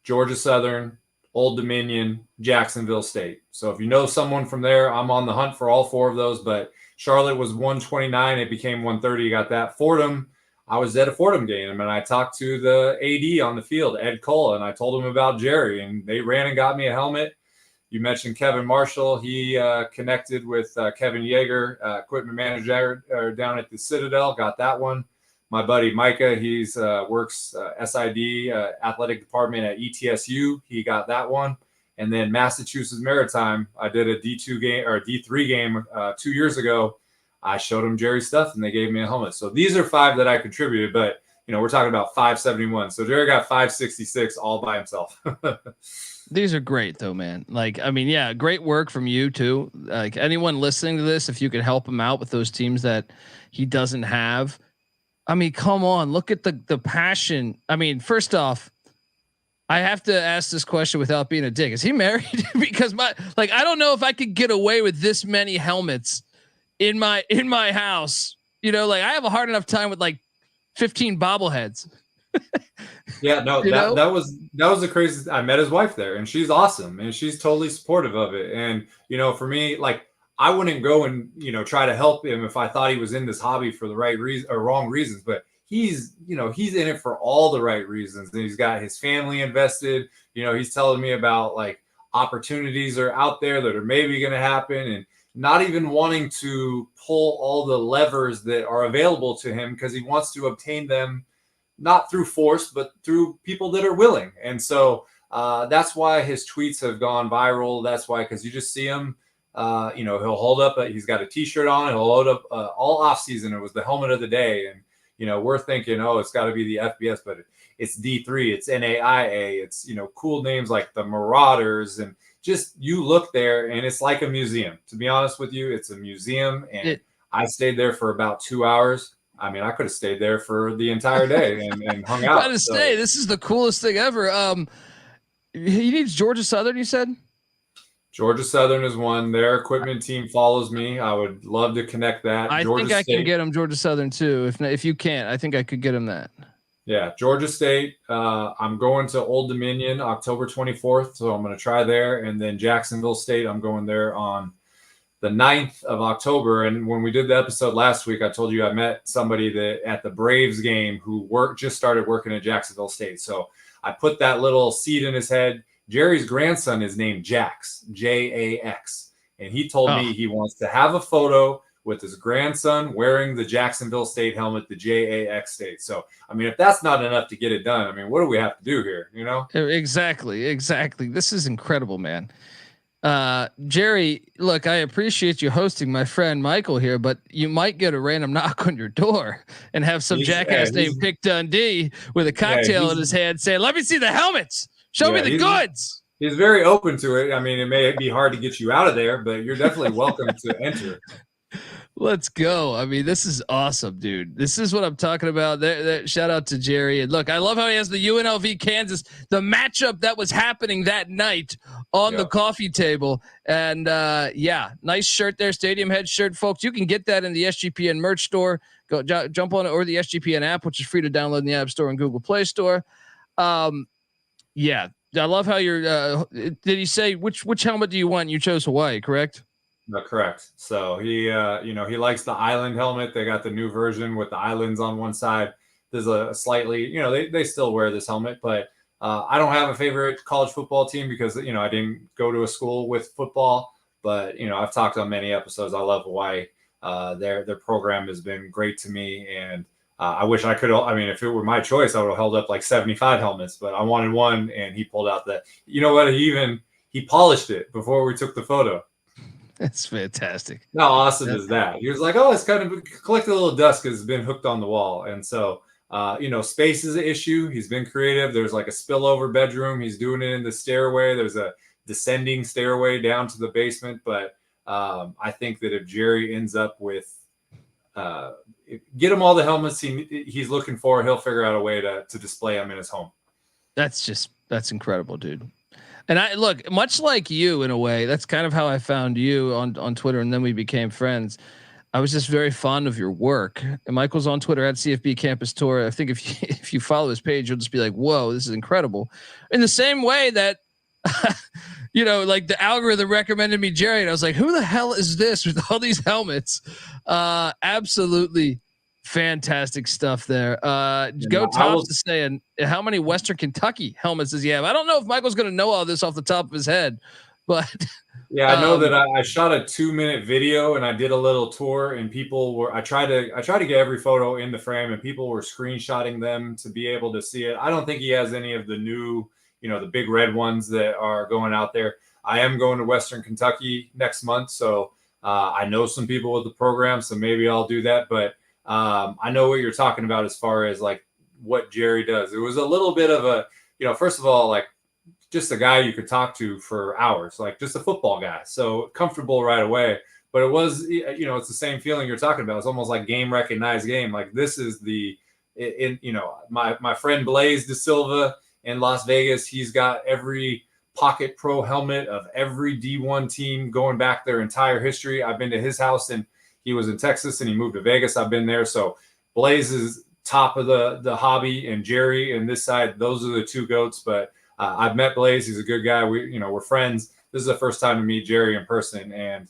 Georgia Southern, Old Dominion, Jacksonville State. So if you know someone from there, I'm on the hunt for all 4 of those. But Charlotte was 129. It became 130. You got that. Fordham, I was at a Fordham game, and I talked to the AD on the field, Ed Cole, and I told him about Jerry, and they ran and got me a helmet. You mentioned Kevin Marshall. He connected with Kevin Yeager, equipment manager down at the Citadel, got that one. My buddy Micah, he's works SID, athletic department at ETSU. He got that one. And then Massachusetts Maritime, I did a D2 game or D3 game 2 years ago. I showed them Jerry's stuff, and they gave me a helmet. So these are 5 that I contributed, but we're talking about 571. So Jerry got 566 all by himself. These are great though, man. Like, I mean, yeah, great work from you too. Like, anyone listening to this, if you could help him out with those teams that he doesn't have. I mean, come on, look at the passion. I mean, first off, I have to ask this question without being a dick. Is he married? Because I don't know if I could get away with this many helmets in my house. I have a hard enough time with like 15 bobbleheads. Yeah, no, that was the craziest. I met his wife there, and she's awesome, and she's totally supportive of it. And for me, like, I wouldn't go and try to help him if I thought he was in this hobby for the right reason or wrong reasons. But he's he's in it for all the right reasons, and he's got his family invested. He's telling me about like opportunities are out there that are maybe going to happen, and not even wanting to pull all the levers that are available to him because he wants to obtain them not through force, but through people that are willing. And so that's why his tweets have gone viral. That's why, because you just see him, he'll hold up, he's got a t-shirt on, he'll load up all off season. It was the helmet of the day. And, we're thinking, oh, it's got to be the FBS, but it's D3, it's NAIA, it's, cool names like the Marauders. And just, you look there and it's like a museum. To be honest with you, it's a museum. And I stayed there for about 2 hours. I mean, I could have stayed there for the entire day and hung out. Gotta stay. This is the coolest thing ever. He needs Georgia Southern, you said? Georgia Southern is one. Their equipment team follows me. I would love to connect that. I think I can get him Georgia Southern too. If you can't, I think I could get him that. Yeah, Georgia State. I'm going to Old Dominion October 24th, so I'm going to try there. And then Jacksonville State, I'm going there on the 9th of October. And when we did the episode last week, I told you I met somebody that at the Braves game who just started working at Jacksonville State. So I put that little seed in his head. Jerry's grandson is named Jax, Jax. And he told me he wants to have a photo with his grandson wearing the Jacksonville State helmet, the Jax State. So, I mean, if that's not enough to get it done, I mean, what do we have to do here? Exactly. This is incredible, man. Jerry, look, I appreciate you hosting my friend Michael here, but you might get a random knock on your door and have some jackass named Pick Dundee with a cocktail in his hand saying, "Let me see the helmets. Show me the goods." He's very open to it. I mean, it may be hard to get you out of there, but you're definitely welcome to enter. Let's go. I mean, this is awesome, dude. This is what I'm talking about. Shout out to Jerry. And look, I love how he has the UNLV Kansas, the matchup that was happening that night on the coffee table. And nice shirt there, Stadium Head shirt, folks. You can get that in the SGPN merch store. Go jump on it, or the SGPN app, which is free to download in the App Store and Google Play Store. I love how you're. Did he say which helmet do you want? You chose Hawaii, correct? No, correct. So he likes the island helmet. They got the new version with the islands on one side. There's a slightly, they still wear this helmet, but I don't have a favorite college football team because, I didn't go to a school with football, but, I've talked on many episodes. I love Hawaii. Their program has been great to me. And I wish I could, if it were my choice, I would have held up like 75 helmets, but I wanted one. And he pulled out he polished it before we took the photo. That's fantastic. How awesome is that? He was like, "Oh, it's kind of collected a little dust because it's been hooked on the wall." And so, space is an issue. He's been creative. There's like a spillover bedroom. He's doing it in the stairway. There's a descending stairway down to the basement. But I think that if Jerry ends up with, get him all the helmets he's looking for, he'll figure out a way to display them in his home. That's incredible, dude. And I look, much like you in a way, that's kind of how I found you on Twitter, and then we became friends. I was just very fond of your work. And Michael's on Twitter at CFB Campus Tour. I think if you follow his page, you'll just be like, "Whoa, this is incredible." In the same way that, like the algorithm recommended me Jerry, and I was like, "Who the hell is this with all these helmets?" Absolutely fantastic stuff there. Go Tops to saying, how many Western Kentucky helmets does he have? I don't know if Michael's going to know all this off the top of his head, but yeah, I know that I shot a 2-minute video and I did a little tour, and I tried to get every photo in the frame, and people were screenshotting them to be able to see it. I don't think he has any of the new, the big red ones that are going out there. I am going to Western Kentucky next month, so I know some people with the program, so maybe I'll do that. But I know what you're talking about as far as like what Jerry does. It was a little bit of a, first of all, like just a guy you could talk to for hours, like just a football guy. So comfortable right away. But it was, it's the same feeling you're talking about. It's almost like game recognized game. Like this is my friend Blaze De Silva in Las Vegas. He's got every Pocket Pro helmet of every D1 team going back their entire history. I've been to his house, and he was in Texas and he moved to Vegas. I've been there. So Blaze is top of the hobby, and Jerry and this side, those are the two goats. But I've met Blaze. He's a good guy. We're friends. This is the first time to meet Jerry in person, and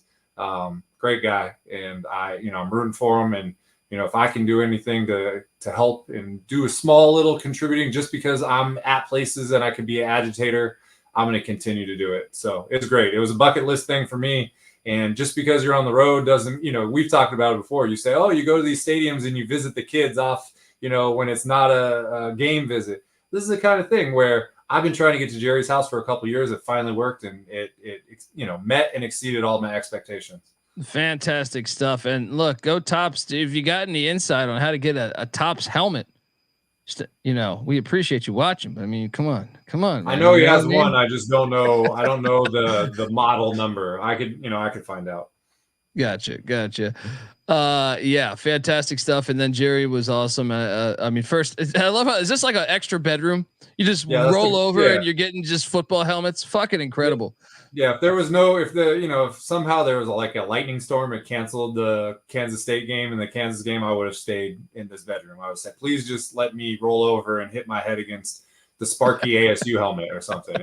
great guy. And I'm rooting for him. And, if I can do anything to help and do a small little contributing just because I'm at places and I could be an agitator, I'm going to continue to do it. So it's great. It was a bucket list thing for me. And just because you're on the road doesn't, we've talked about it before. You say, oh, you go to these stadiums and you visit the kids off, when it's not a game visit. This is the kind of thing where I've been trying to get to Jerry's house for a couple of years. It finally worked, and it met and exceeded all my expectations. Fantastic stuff. And look, go Tops. If you got any insight on how to get a Tops helmet, just, we appreciate you watching, but I mean, come on. Man. I know he has one. I just don't know. I don't know the model number. I could find out. Gotcha. Yeah, fantastic stuff. And then Jerry was awesome. First, I love how, is this like an extra bedroom? You just roll over and you're getting just football helmets. Fucking incredible. Yeah. If somehow there was like a lightning storm, it canceled the Kansas State game and the Kansas game, I would have stayed in this bedroom. I would say, please just let me roll over and hit my head against the Sparky ASU helmet or something.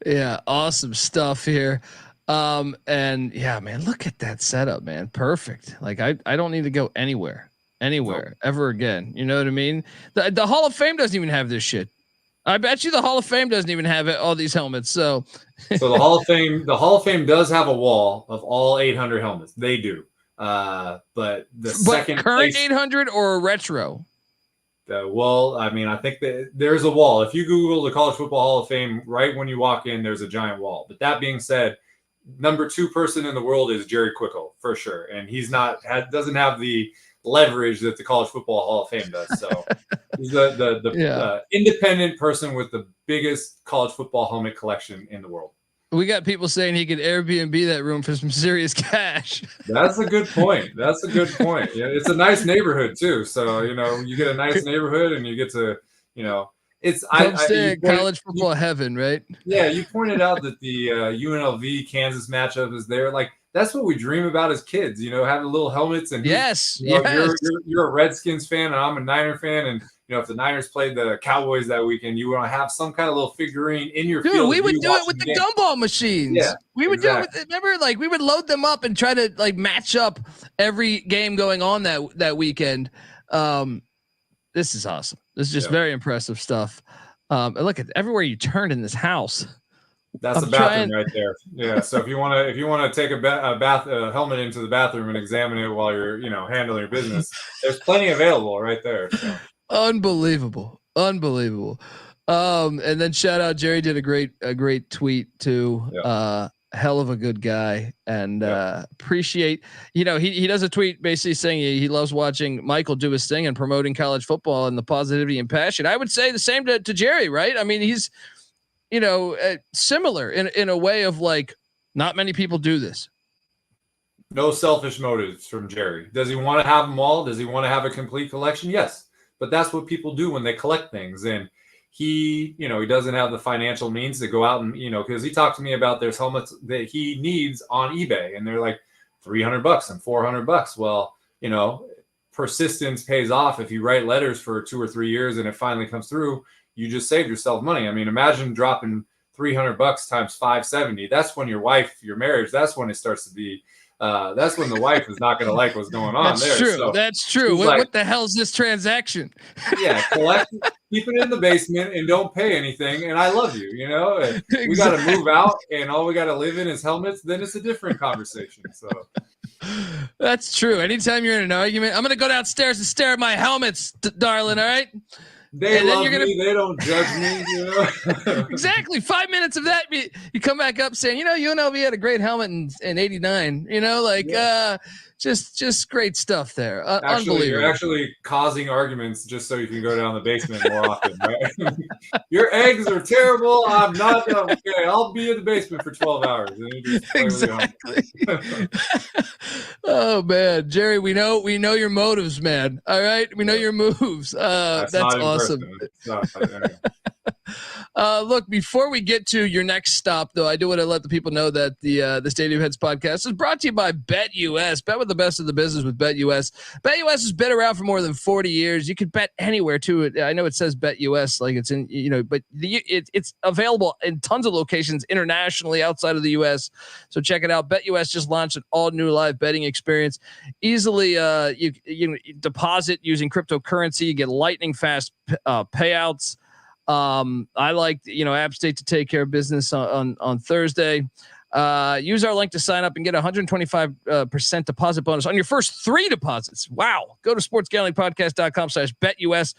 Yeah. Awesome stuff here. And yeah, man, look at that setup, man. Perfect. Like I don't need to go anywhere ever again. You know what I mean? The Hall of Fame doesn't even have this shit. I bet you the Hall of Fame doesn't even have all these helmets. So the Hall of Fame does have a wall of all 800 helmets. They do. But second current 800 or a retro? I think that there's a wall. If you Google the College Football Hall of Fame, right when you walk in, there's a giant wall. But that being said, number 2 person in the world is Jerry Quickle for sure, and he's doesn't have the leverage that the College Football Hall of Fame does. So he's the independent person with the biggest college football helmet collection in the world. We got people saying he could Airbnb that room for some serious cash. That's a good point. Yeah, it's a nice neighborhood too. So you get a nice neighborhood, and you get to it's college football heaven, right? Yeah, you pointed out that the UNLV Kansas matchup is there. Like that's what we dream about as kids, having little helmets. And yes. You're a Redskins fan, and I'm a Niner fan, and if the Niners played the Cowboys that weekend, you want to have some kind of little figurine in your field. We would do it with the gumball machines. Yeah, we would do it with. Remember, like we would load them up and try to like match up every game going on that weekend. This is awesome. This is just very impressive stuff. Look at everywhere you turn in this house. That's a bathroom right there. Yeah. So if you want to take a helmet into the bathroom and examine it while you're handling your business, there's plenty available right there. So. Unbelievable. And then shout out Jerry did a great tweet too. Hell of a good guy, and appreciate he does a tweet basically saying he loves watching Michael do his thing and promoting college football and the positivity and passion. I would say the same to Jerry, right? I mean, he's similar in a way of like not many people do this. No selfish motives from Jerry. Does he want to have them all? Does he want to have a complete collection? Yes, but that's what people do when they collect things. And he doesn't have the financial means to go out and, because he talked to me about there's helmets that he needs on eBay, and they're like $300 and $400. Well, persistence pays off. If you write letters for 2 or 3 years and it finally comes through, you just saved yourself money. I mean, imagine dropping $300 times 570. That's when your marriage, that's when it starts to be, that's when the wife is not going to like what's going on. That's there. True. So that's true. What the hell is this transaction? Yeah, keep it in the basement and don't pay anything. And I love you. Exactly. We got to move out, and all we got to live in is helmets. Then it's a different conversation. So that's true. Anytime you're in an argument, I'm going to go downstairs and stare at my helmets, darling. All right. They love me. They don't judge me. Exactly. 5 minutes of that, you come back up saying, UNLV had a great helmet in '89. Just great stuff there. Unbelievable. You're actually causing arguments just so you can go down the basement more often, right? Your eggs are terrible. I'm not okay. I'll be in the basement for 12 hours. And you just exactly. Oh man, Jerry, we know your motives, man. All right, we know your moves. That's awesome. Look, before we get to your next stop, though, I do want to let the people know that the Stadium Heads podcast is brought to you by BetUS. Bet with the best of the business with BetUS. BetUS has been around for more than 40 years. You can bet anywhere, too. I know it says BetUS, like it's in, but it's available in tons of locations internationally outside of the U.S. So check it out. BetUS just launched an all-new live betting experience. Easily, you deposit using cryptocurrency. You get lightning-fast payouts. I like, App State to take care of business on Thursday. Use our link to sign up and get 125% deposit bonus on your first 3 deposits. Wow. Go to sportsgamblingpodcast.com/BetUS.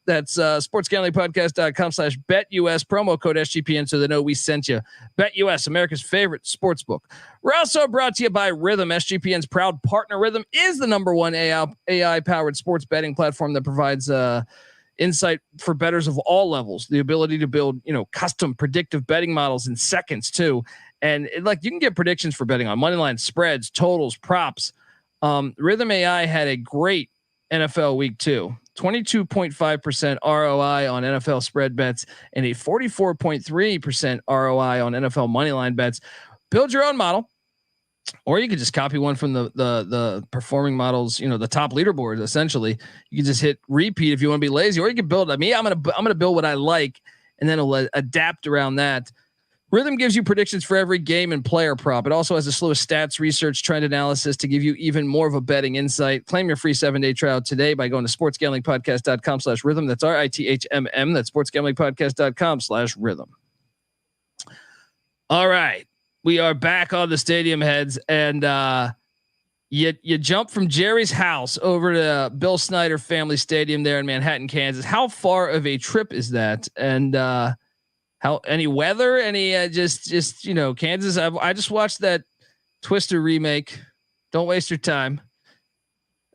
That's sportsgamblingpodcast.com/BetUS. Promo code SGPN so they know we sent you. BetUS, America's favorite sports book. We're also brought to you by Rhythm. SGPN's proud partner. Rhythm is the #1 AI-powered sports betting platform that provides insight for bettors of all levels, the ability to build, custom predictive betting models in seconds too. And you can get predictions for betting on money line, spreads, totals, props. Rhythm AI had a great NFL week 2, 22.5% ROI on NFL spread bets and a 44.3% ROI on NFL money line bets. Build your own model, or you could just copy one from the performing models, the top leaderboard. Essentially, you can just hit repeat if you want to be lazy, or you can build. I'm gonna build what I like, and then it'll adapt around that. Rhythm gives you predictions for every game and player prop. It also has the slowest stats, research, trend analysis to give you even more of a betting insight. Claim your free 7-day trial today by going to sportsgamblingpodcast.com/rhythm. That's RITHMM. That's sportsgamblingpodcast.com/rhythm. All right. We are back on the Stadium Heads, and you jump from Jerry's house over to Bill Snyder Family Stadium there in Manhattan, Kansas. How far of a trip is that? And how any weather? Any just Kansas? I just watched that Twister remake. Don't waste your time.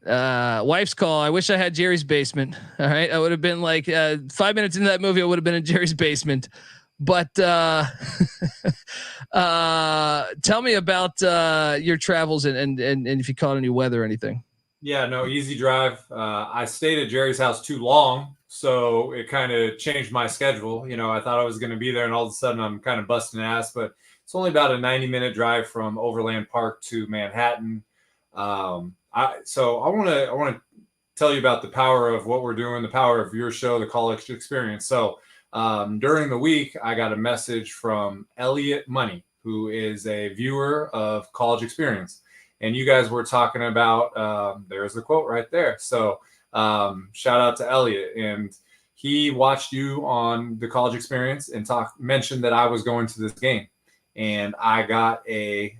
Wife's call. I wish I had Jerry's basement. All right, I would have been like 5 minutes into that movie. I would have been in Jerry's basement. But tell me about your travels and if you caught any weather or anything. Yeah, no, easy drive. I stayed at Jerry's house too long, so it kind of changed my schedule. I thought I was going to be there, and all of a sudden I'm kind of busting ass. But it's only about a 90-minute drive from Overland Park to Manhattan. So I want to tell you about the power of what we're doing, the power of your show, the College Experience. So during the week, I got a message from Elliot Money, who is a viewer of College Experience. And you guys were talking about, there's the quote right there. So shout out to Elliot. And he watched you on the College Experience and mentioned that I was going to this game. And I got a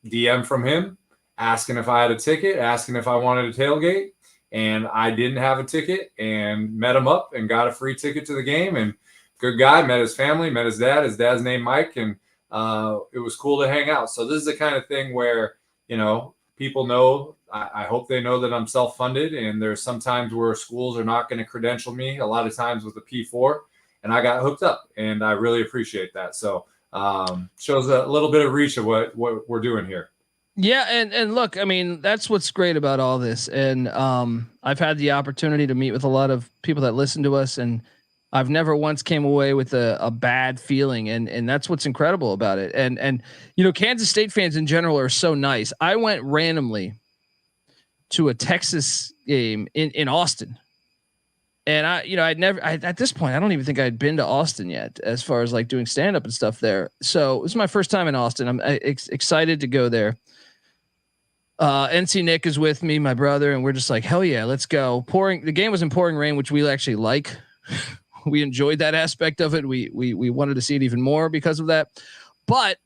DM from him asking if I had a ticket, asking if I wanted a tailgate. And I didn't have a ticket, and met him up and got a free ticket to the game. And good guy, met his family, met his dad. His dad's named Mike, and it was cool to hang out. So this is the kind of thing where, people know, I hope they know that I'm self-funded, and there's some times where schools are not going to credential me, a lot of times with a P4, and I got hooked up, and I really appreciate that. So shows a little bit of reach of what we're doing here. Yeah. And look, I mean, that's what's great about all this. And I've had the opportunity to meet with a lot of people that listen to us, and I've never once came away with a bad feeling. And that's what's incredible about it. And Kansas State fans in general are so nice. I went randomly to a Texas game in Austin. And at this point, I don't even think I'd been to Austin yet, as far as like doing stand-up and stuff there. So it was my first time in Austin. I'm excited to go there. NC Nick is with me, my brother, and we're just like, hell yeah, let's go. The game was in pouring rain, which we actually like. We enjoyed that aspect of it. We wanted to see it even more because of that. But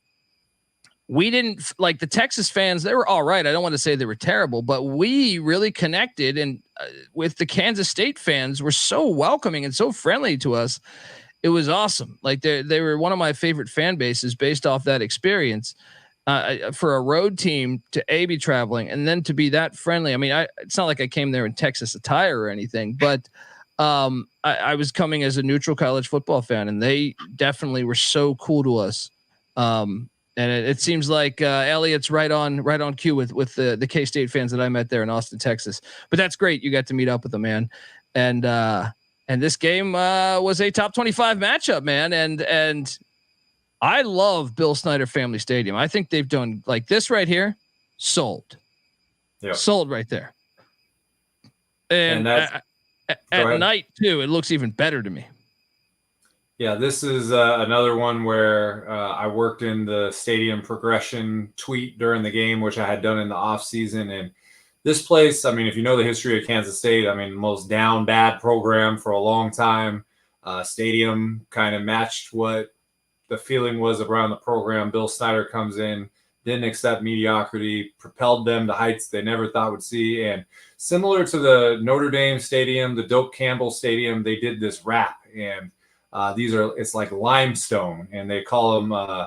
we didn't like the Texas fans. They were all right. I don't want to say they were terrible, but we really connected. And with the Kansas State fans, were so welcoming and so friendly to us. It was awesome. Like they were one of my favorite fan bases based off that experience. For a road team to be traveling and then to be that friendly. I mean, it's not like I came there in Texas attire or anything, but I was coming as a neutral college football fan, and they definitely were so cool to us. And it seems like Elliot's right on cue with the K-State fans that I met there in Austin, Texas. But that's great. You got to meet up with them, man. And And this game was a top 25 matchup, man. And I love Bill Snyder Family Stadium. I think they've done like this right here, sold. Yep. Sold right there. And at night too, it looks even better to me. Yeah, this is another one where I worked in the stadium progression tweet during the game, which I had done in the off season. And this place, I mean, if you know the history of Kansas State, I mean, the most down bad program for a long time. Stadium kind of matched what the feeling was around the program. Bill Snyder comes in, didn't accept mediocrity, propelled them to heights they never thought would see. And similar to the Notre Dame Stadium, the Doak Campbell Stadium, they did this wrap. And it's like limestone, and they call them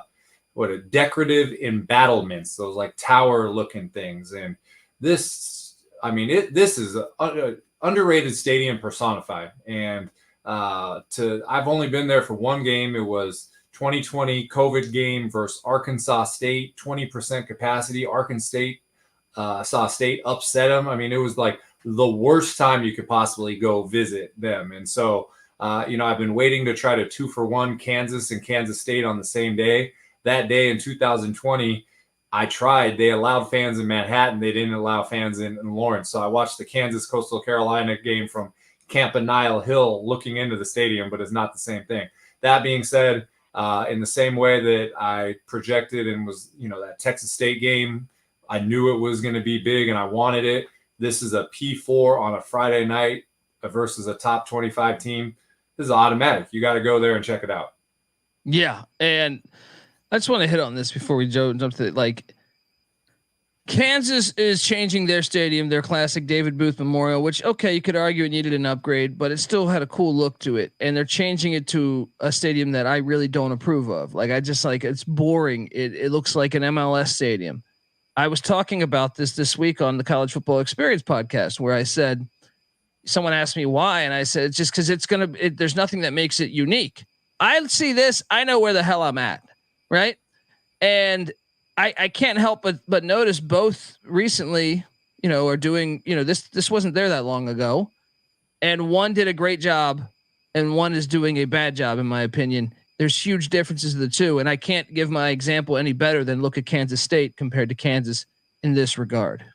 decorative embattlements, those like tower looking things. And this is an underrated stadium personified. And I've only been there for one game. It was 2020 COVID game versus Arkansas State, 20% capacity. Arkansas State upset them. I mean, it was like the worst time you could possibly go visit them. And so, I've been waiting to try to 2-for-1 Kansas and Kansas State on the same day. That day in 2020, I tried. They allowed fans in Manhattan. They didn't allow fans in Lawrence. So I watched the Kansas Coastal Carolina game from Campanile Hill looking into the stadium, but it's not the same thing. That being said, in the same way that I projected and was, that Texas State game, I knew it was going to be big and I wanted it. This is a P4 on a Friday night versus a top 25 team. This is automatic. You got to go there and check it out. Yeah. And I just want to hit on this before we jump to it. Like, Kansas is changing their stadium, their classic David Booth Memorial, which, okay, you could argue it needed an upgrade, but it still had a cool look to it. And they're changing it to a stadium that I really don't approve of. Like, it's boring. It looks like an MLS stadium. I was talking about this week on the College Football Experience podcast, where I said, someone asked me why, and I said, it's just because there's nothing that makes it unique. I see this, I know where the hell I'm at, right? And I can't help but notice both recently, are doing, this wasn't there that long ago, and one did a great job, and one is doing a bad job, in my opinion. There's huge differences of the two, and I can't give my example any better than look at Kansas State compared to Kansas in this regard.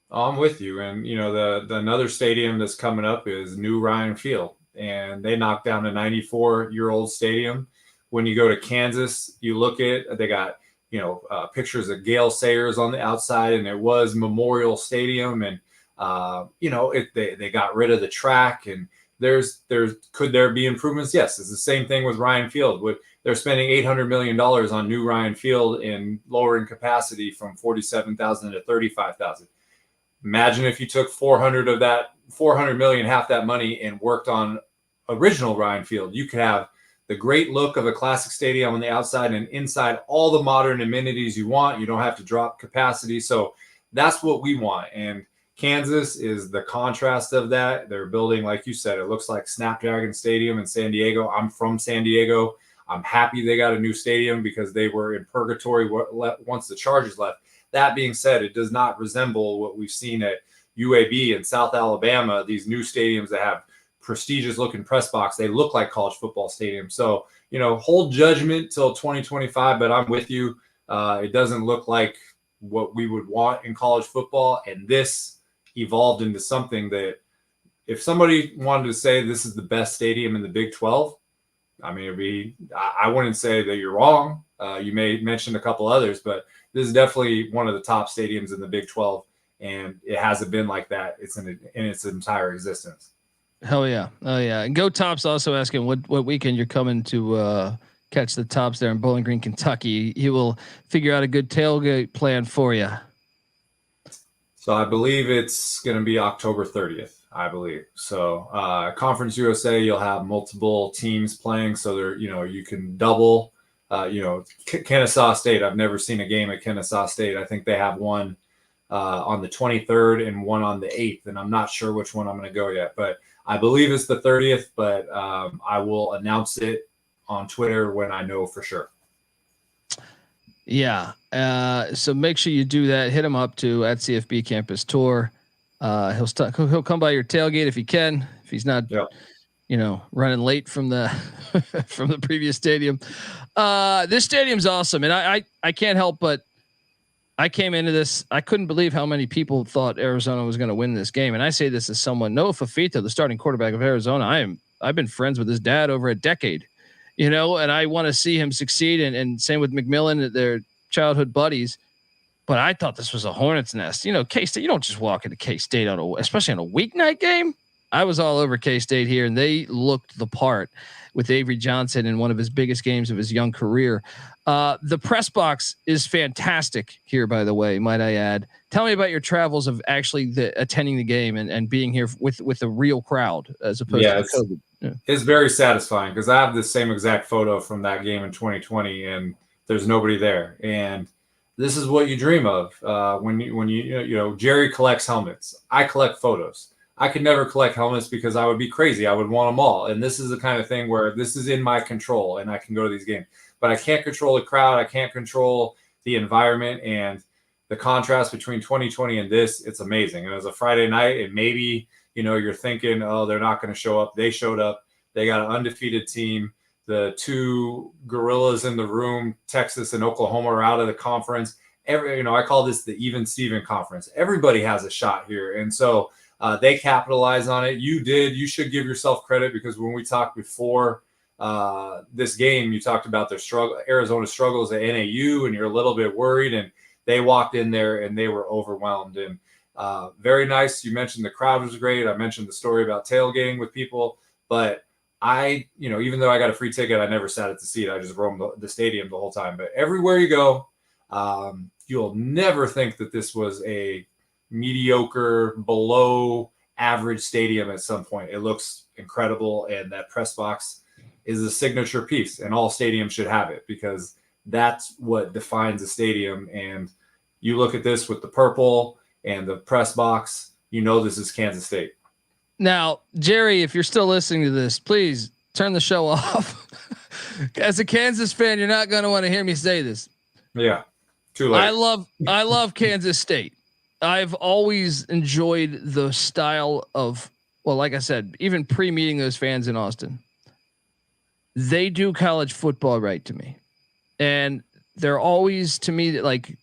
I'm with you. And, the another stadium that's coming up is New Ryan Field, and they knocked down a 94-year-old stadium. When you go to Kansas, you look at, they got, pictures of Gale Sayers on the outside, and it was Memorial Stadium. And, they got rid of the track, and could there be improvements? Yes. It's the same thing with Ryan Field. They're spending $800 million on New Ryan Field and lowering capacity from 47,000 to 35,000. Imagine if you took 400 of that, 400 million, half that money, and worked on original Ryan Field. You could have the great look of a classic stadium on the outside, and inside all the modern amenities you want. You don't have to drop capacity. So that's what we want. And Kansas is the contrast of that. They're building, like you said, it looks like Snapdragon Stadium in San Diego. I'm from San Diego. I'm happy they got a new stadium because they were in purgatory once the Chargers left. That being said, it does not resemble what we've seen at UAB in South Alabama, these new stadiums that have prestigious looking press box. They look like college football stadiums. So, hold judgment till 2025, but I'm with you. It doesn't look like what we would want in college football. And this evolved into something that if somebody wanted to say this is the best stadium in the Big 12, I mean, I wouldn't say that you're wrong. You may mention a couple others, but this is definitely one of the top stadiums in the Big 12, and it hasn't been like that. It's in its entire existence. Hell yeah. Oh yeah. And Go Tops also asking what weekend you're coming to catch the Tops there in Bowling Green, Kentucky. He will figure out a good tailgate plan for you. So I believe it's going to be October 30th, I believe. So Conference USA, you'll have multiple teams playing. So there, you can double, Kennesaw State. I've never seen a game at Kennesaw State. I think they have one on the 23rd and one on the 8th. And I'm not sure which one I'm going to go yet, but I believe it's the 30th, but I will announce it on Twitter when I know for sure. Yeah. So make sure you do that. Hit him up too at CFB Campus Tour. He'll come by your tailgate if he can. If he's not running late from the from the previous stadium. This stadium's awesome, and I can't help but I came into this. I couldn't believe how many people thought Arizona was going to win this game, and I say this as someone, Noah Fafita, the starting quarterback of Arizona. I've been friends with his dad over a decade, and I want to see him succeed. And same with McMillan, their childhood buddies. But I thought this was a hornet's nest. K-State, you don't just walk into K-State especially on a weeknight game. I was all over K-State here, and they looked the part with Avery Johnson in one of his biggest games of his young career. The press box is fantastic here, by the way, might I add. Tell me about your travels of actually attending the game and being here with a real crowd as opposed to COVID. Yeah. It's very satisfying because I have the same exact photo from that game in 2020, and there's nobody there. And this is what you dream of when Jerry collects helmets. I collect photos. I could never collect helmets because I would be crazy. I would want them all. And this is the kind of thing where this is in my control and I can go to these games. But I can't control the crowd. I can't control the environment. And the contrast between 2020 and this, it's amazing. And it was a Friday night, and maybe, you're thinking, oh, they're not going to show up. They showed up. They got an undefeated team. The two gorillas in the room, Texas and Oklahoma, are out of the conference. I call this the even Steven conference. Everybody has a shot here. And so they capitalize on it. You should give yourself credit, because when we talked before this game, you talked about their Arizona struggles at NAU, and you're a little bit worried, and they walked in there and they were overwhelmed. And very nice. You mentioned the crowd was great. I mentioned the story about tailgating with people, but even though I got a free ticket, I never sat at the seat. I just roamed the stadium the whole time. But everywhere you go, you'll never think that this was a mediocre, below average stadium at some point. It looks incredible, and that press box is a signature piece, and all stadiums should have it, because that's what defines a stadium. And you look at this with the purple and the press box, this is Kansas State. Now, Jerry, if you're still listening to this, please turn the show off. As a Kansas fan, you're not going to want to hear me say this. Yeah, too late. I love Kansas State. I've always enjoyed the style of, like I said, even pre-meeting those fans in Austin, they do college football right to me. And they're always, to me, like,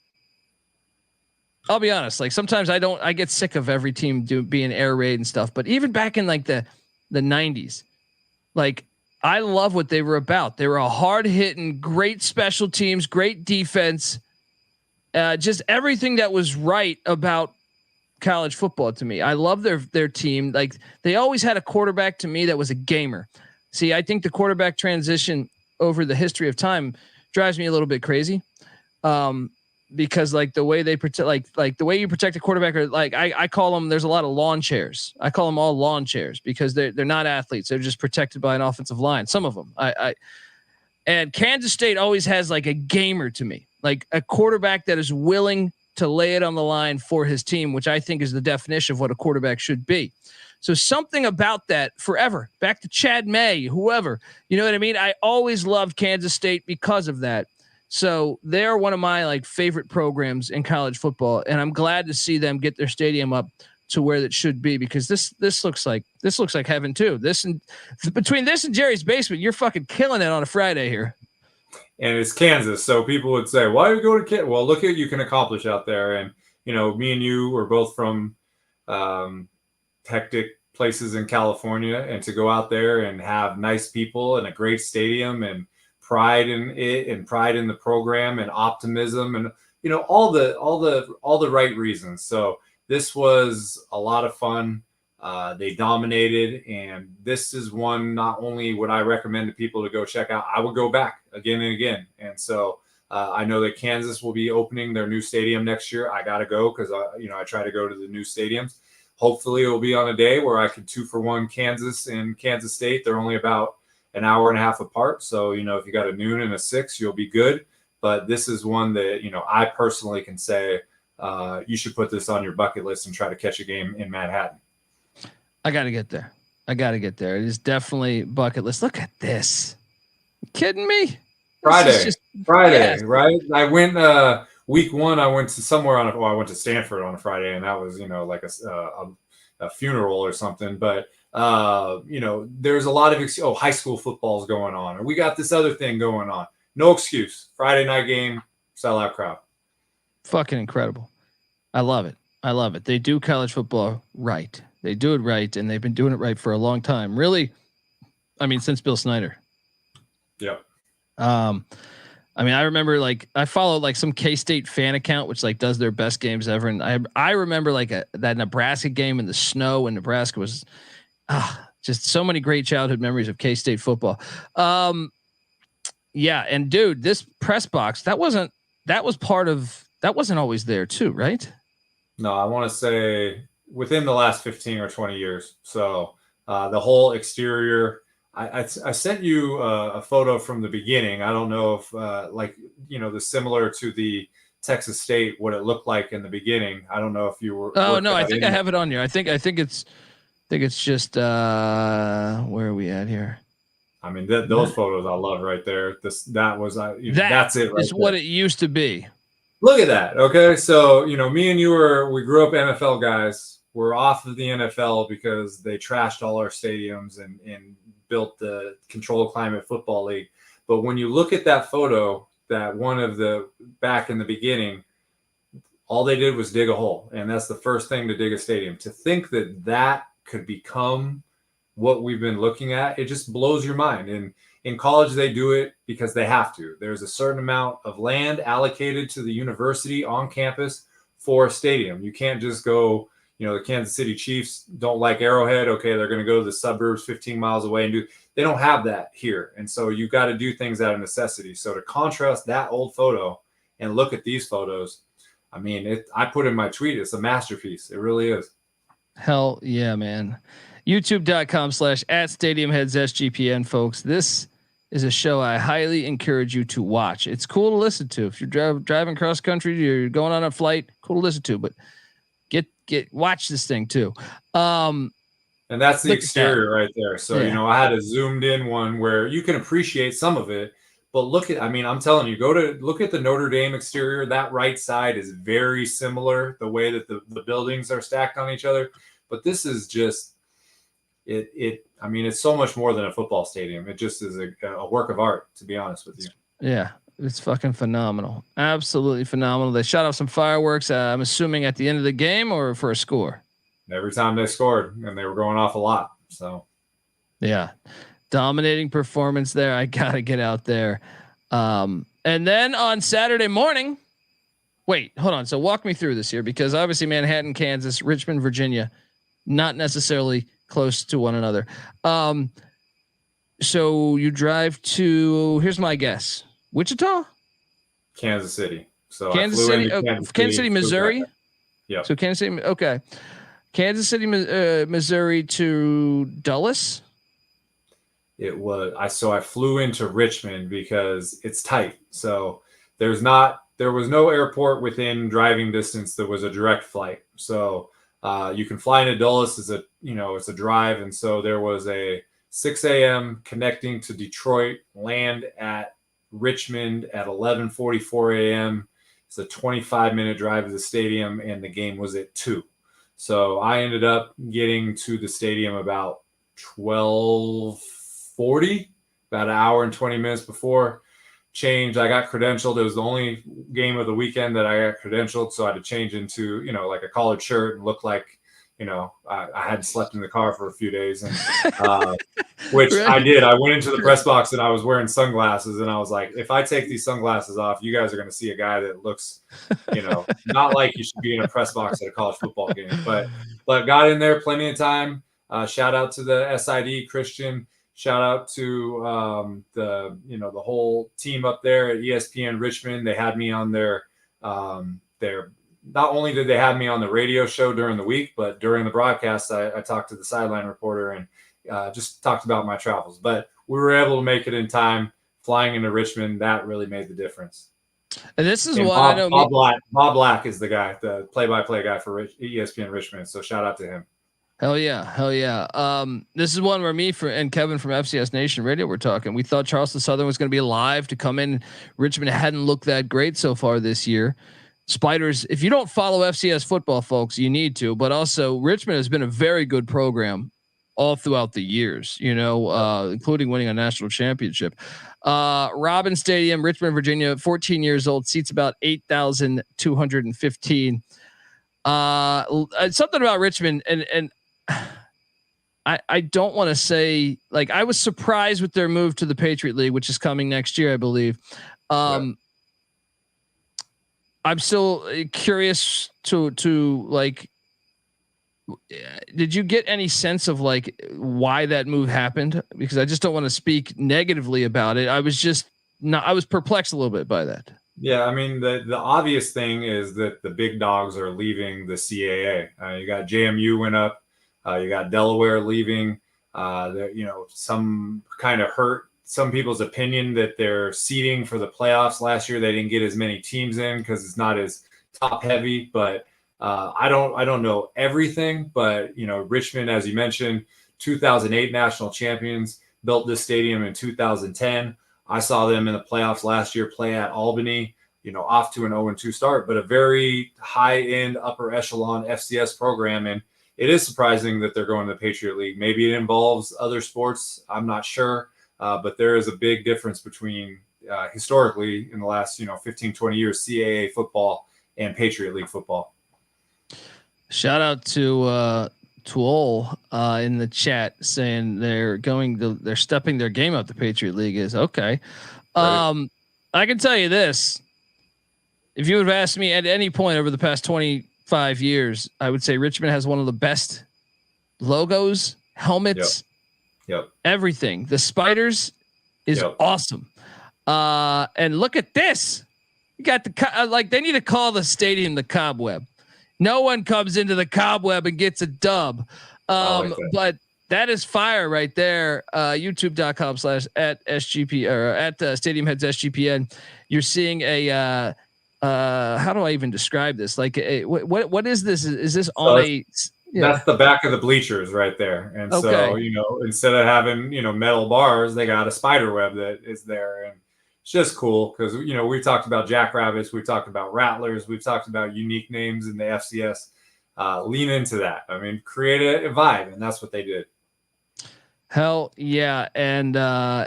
I'll be honest, like sometimes I get sick of every team being air raid and stuff, but even back in like the 90s, like I love what they were about. They were a hard hitting, great special teams, great defense, just everything that was right about college football to me. I love their team. Like they always had a quarterback to me that was a gamer. See, I think the quarterback transition over the history of time drives me a little bit crazy. Because like the way they protect, like the way you protect a quarterback, or like I call them, there's a lot of lawn chairs. I call them all lawn chairs because they're not athletes. They're just protected by an offensive line. Some of them, and Kansas State always has like a gamer to me, like a quarterback that is willing to lay it on the line for his team, which I think is the definition of what a quarterback should be. So something about that forever, back to Chad May, whoever, you know what I mean? I always loved Kansas State because of that. So they're one of my like favorite programs in college football, and I'm glad to see them get their stadium up to where it should be, because this looks like heaven too. Between this and Jerry's basement, you're fucking killing it on a Friday here. And it's Kansas, so people would say, "Why are you going to Kansas?" Well, look at what you can accomplish out there. And me and you were both from hectic places in California, and to go out there and have nice people and a great stadium and pride in it and pride in the program and optimism and all the right reasons. So this was a lot of fun. They dominated, and this is one not only would I recommend to people to go check out, I would go back again and again. And so I know that Kansas will be opening their new stadium next year. I got to go because I try to go to the new stadiums. Hopefully it will be on a day where I can 2-for-1 Kansas and Kansas State. They're only about an hour and a half apart. So, if you got a noon and a 6, you'll be good. But this is one that, I personally can say you should put this on your bucket list and try to catch a game in Manhattan. I got to get there. It is definitely bucket list. Look at this. You kidding me? Friday, yes. right? I went week one, I went to somewhere I went to Stanford on a Friday, and that was, like a funeral or something. But, there's a lot of, high school football's going on, or we got this other thing going on. No excuse. Friday night game, sellout crowd. Fucking incredible. I love it. I love it. They do college football right. They do it right, and they've been doing it right for a long time. Really, I mean, since Bill Snyder. Yep. I remember I followed some K-State fan account, which does their best games ever. And I remember that Nebraska game in the snow when Nebraska was just so many great childhood memories of K-State football. Yeah. And dude, this press box, that wasn't always there too, right? No, I want to say within the last 15 or 20 years. So the whole exterior, I sent you a photo from the beginning. I don't know if the similar to the Texas State, what it looked like in the begining. I don't know if you were. Oh no, I think I have it on here. I think it's just where are we at here? I mean, those photos I love right there. That's it. Right is there. What it used to be. Look at that. Okay, so me and you we grew up NFL guys. We're off of the NFL because they trashed all our stadiums and built the Controlled Climate Football League. But when you look at that photo, that one of the back in the beginning, all they did was dig a hole. And that's the first thing to dig a stadium. To think that could become what we've been looking at, it just blows your mind. And in college, they do it because they have to. There's a certain amount of land allocated to the university on campus for a stadium. You can't just go, the Kansas City Chiefs don't like Arrowhead. Okay, they're going to go to the suburbs 15 miles away and they don't have that here. And so you got to do things out of necessity. So to contrast that old photo and look at these photos, I mean, I put in my tweet, it's a masterpiece. It really is. Hell yeah, man. YouTube.com/@StadiumHeadsSGPN, folks. This is a show I highly encourage you to watch. It's cool to listen to. If you're driving cross country, you're going on a flight, cool to listen to, but watch this thing too. And that's the exterior right there. So, I had a zoomed in one where you can appreciate some of it, but I'm telling you, look at the Notre Dame exterior. That right side is very similar, the way that the buildings are stacked on each other. But this is just, it's so much more than a football stadium. It just is a work of art, to be honest with you. Yeah. It's fucking phenomenal. Absolutely phenomenal. They shot off some fireworks, I'm assuming at the end of the game or for a score. Every time they scored, and they were going off a lot. So, yeah, dominating performance there. I got to get out there. And then on Saturday morning, wait, hold on. So walk me through this here, because obviously Manhattan, Kansas, Richmond, Virginia, not necessarily close to one another. So you drive to, here's my guess. Wichita, Kansas City. So Kansas City, Missouri. Yeah. So Kansas City. Okay. Kansas City, Missouri to Dulles. It was. I flew into Richmond because it's tight. So there was no airport within driving distance. There was a direct flight. So you can fly into Dulles. It's a drive. And so there was a 6 a.m. connecting to Detroit, land at Richmond at 11:44 a.m. It's a 25-minute drive to the stadium, and the game was at 2. So I ended up getting to the stadium about 12:40, about an hour and 20 minutes before. Changed. I got credentialed. It was the only game of the weekend that I got credentialed, so I had to change into like a collared shirt and look like I hadn't slept in the car for a few days, and which right. I did. I went into the press box and I was wearing sunglasses, and I was like, if I take these sunglasses off, you guys are going to see a guy that looks, not like you should be in a press box at a college football game. But got in there plenty of time. Shout out to the SID Christian. Shout out to the whole team up there at ESPN Richmond. They had me on their not only did they have me on the radio show during the week, but during the broadcast, I talked to the sideline reporter and just talked about my travels. But we were able to make it in time. Flying into Richmond, that really made the difference. And this is what I know. Bob Black is the guy, the play-by-play guy for ESPN Richmond. So shout out to him. Hell yeah. This is one where me and Kevin from FCS Nation Radio were talking. We thought Charleston Southern was going to be alive to come in. Richmond hadn't looked that great so far this year. Spiders, if you don't follow FCS football, folks, you need to. But also, Richmond has been a very good program all throughout the years, including winning a national championship. Robin Stadium, Richmond, Virginia, 14 years old, seats about 8,215. Something about Richmond and I don't want to say, like, I was surprised with their move to the Patriot League, which is coming next year, I believe. I'm still curious to like, did you get any sense of like why that move happened? Because I just don't want to speak negatively about it. I was perplexed a little bit by that. Yeah, I mean, the obvious thing is that the big dogs are leaving the CAA. You got JMU went up. You got Delaware leaving. Some kind of hurt some people's opinion that their seeding for the playoffs last year, they didn't get as many teams in because it's not as top heavy. But I don't know everything. But Richmond, as you mentioned, 2008 national champions, built this stadium in 2010. I saw them in the playoffs last year play at Albany, off to an 0-2 start, but a very high-end upper echelon FCS program. And it is surprising that they're going to the Patriot League. Maybe it involves other sports. I'm not sure. But there is a big difference between historically in the last, 15, 20 years, CAA football and Patriot League football. Shout out to Tool in the chat saying they're stepping their game up. The Patriot League is okay. Right. I can tell you this. If you would have asked me at any point over the past 25 years, I would say Richmond has one of the best logos, helmets, everything. The Spiders is awesome. And look at this. You got they need to call the stadium the Cobweb. No one comes into the Cobweb and gets a dub. But that is fire right there. YouTube.com/@SGP or at Stadium Heads SGPN. You're seeing a how do I even describe this? Like what is this? Is this on a That's the back of the bleachers right there. And so, instead of having, metal bars, they got a spider web that is there. And it's just cool because, we've talked about Jackrabbits, we've talked about Rattlers, we've talked about unique names in the FCS. Lean into that. I mean, create a vibe, and that's what they did. Hell yeah. And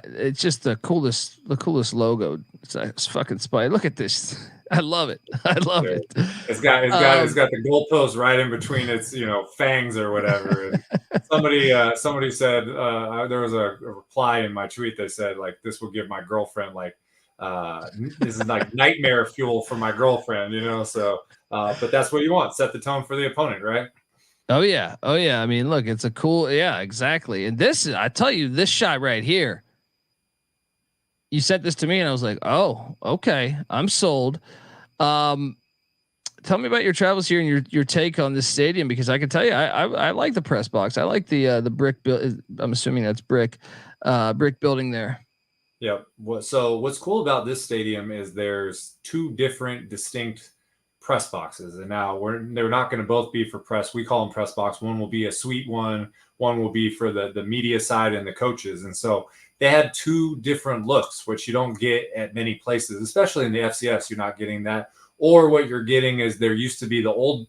it's just the coolest logo. It's fucking spider. Look at this. I love it. I love it. It's got the goalpost right in between its fangs or whatever. And somebody said there was a reply in my tweet that said like this will give my girlfriend this is like nightmare fuel for my girlfriend, So, but that's what you want. Set the tone for the opponent, right? Oh yeah. I mean, look, it's a cool. Yeah, exactly. And I tell you, this shot right here. You sent this to me and I was like, oh, okay, I'm sold. Tell me about your travels here and your take on this stadium, because I can tell you, I like the press box. I like the brick build. I'm assuming that's brick building there. Yep. So what's cool about this stadium is there's two different distinct press boxes, and now they're not going to both be for press. We call them press box. One will be a suite one will be for the media side and the coaches. And so they had two different looks, which you don't get at many places, especially in the FCS. You're not getting that. Or what you're getting is there used to be the old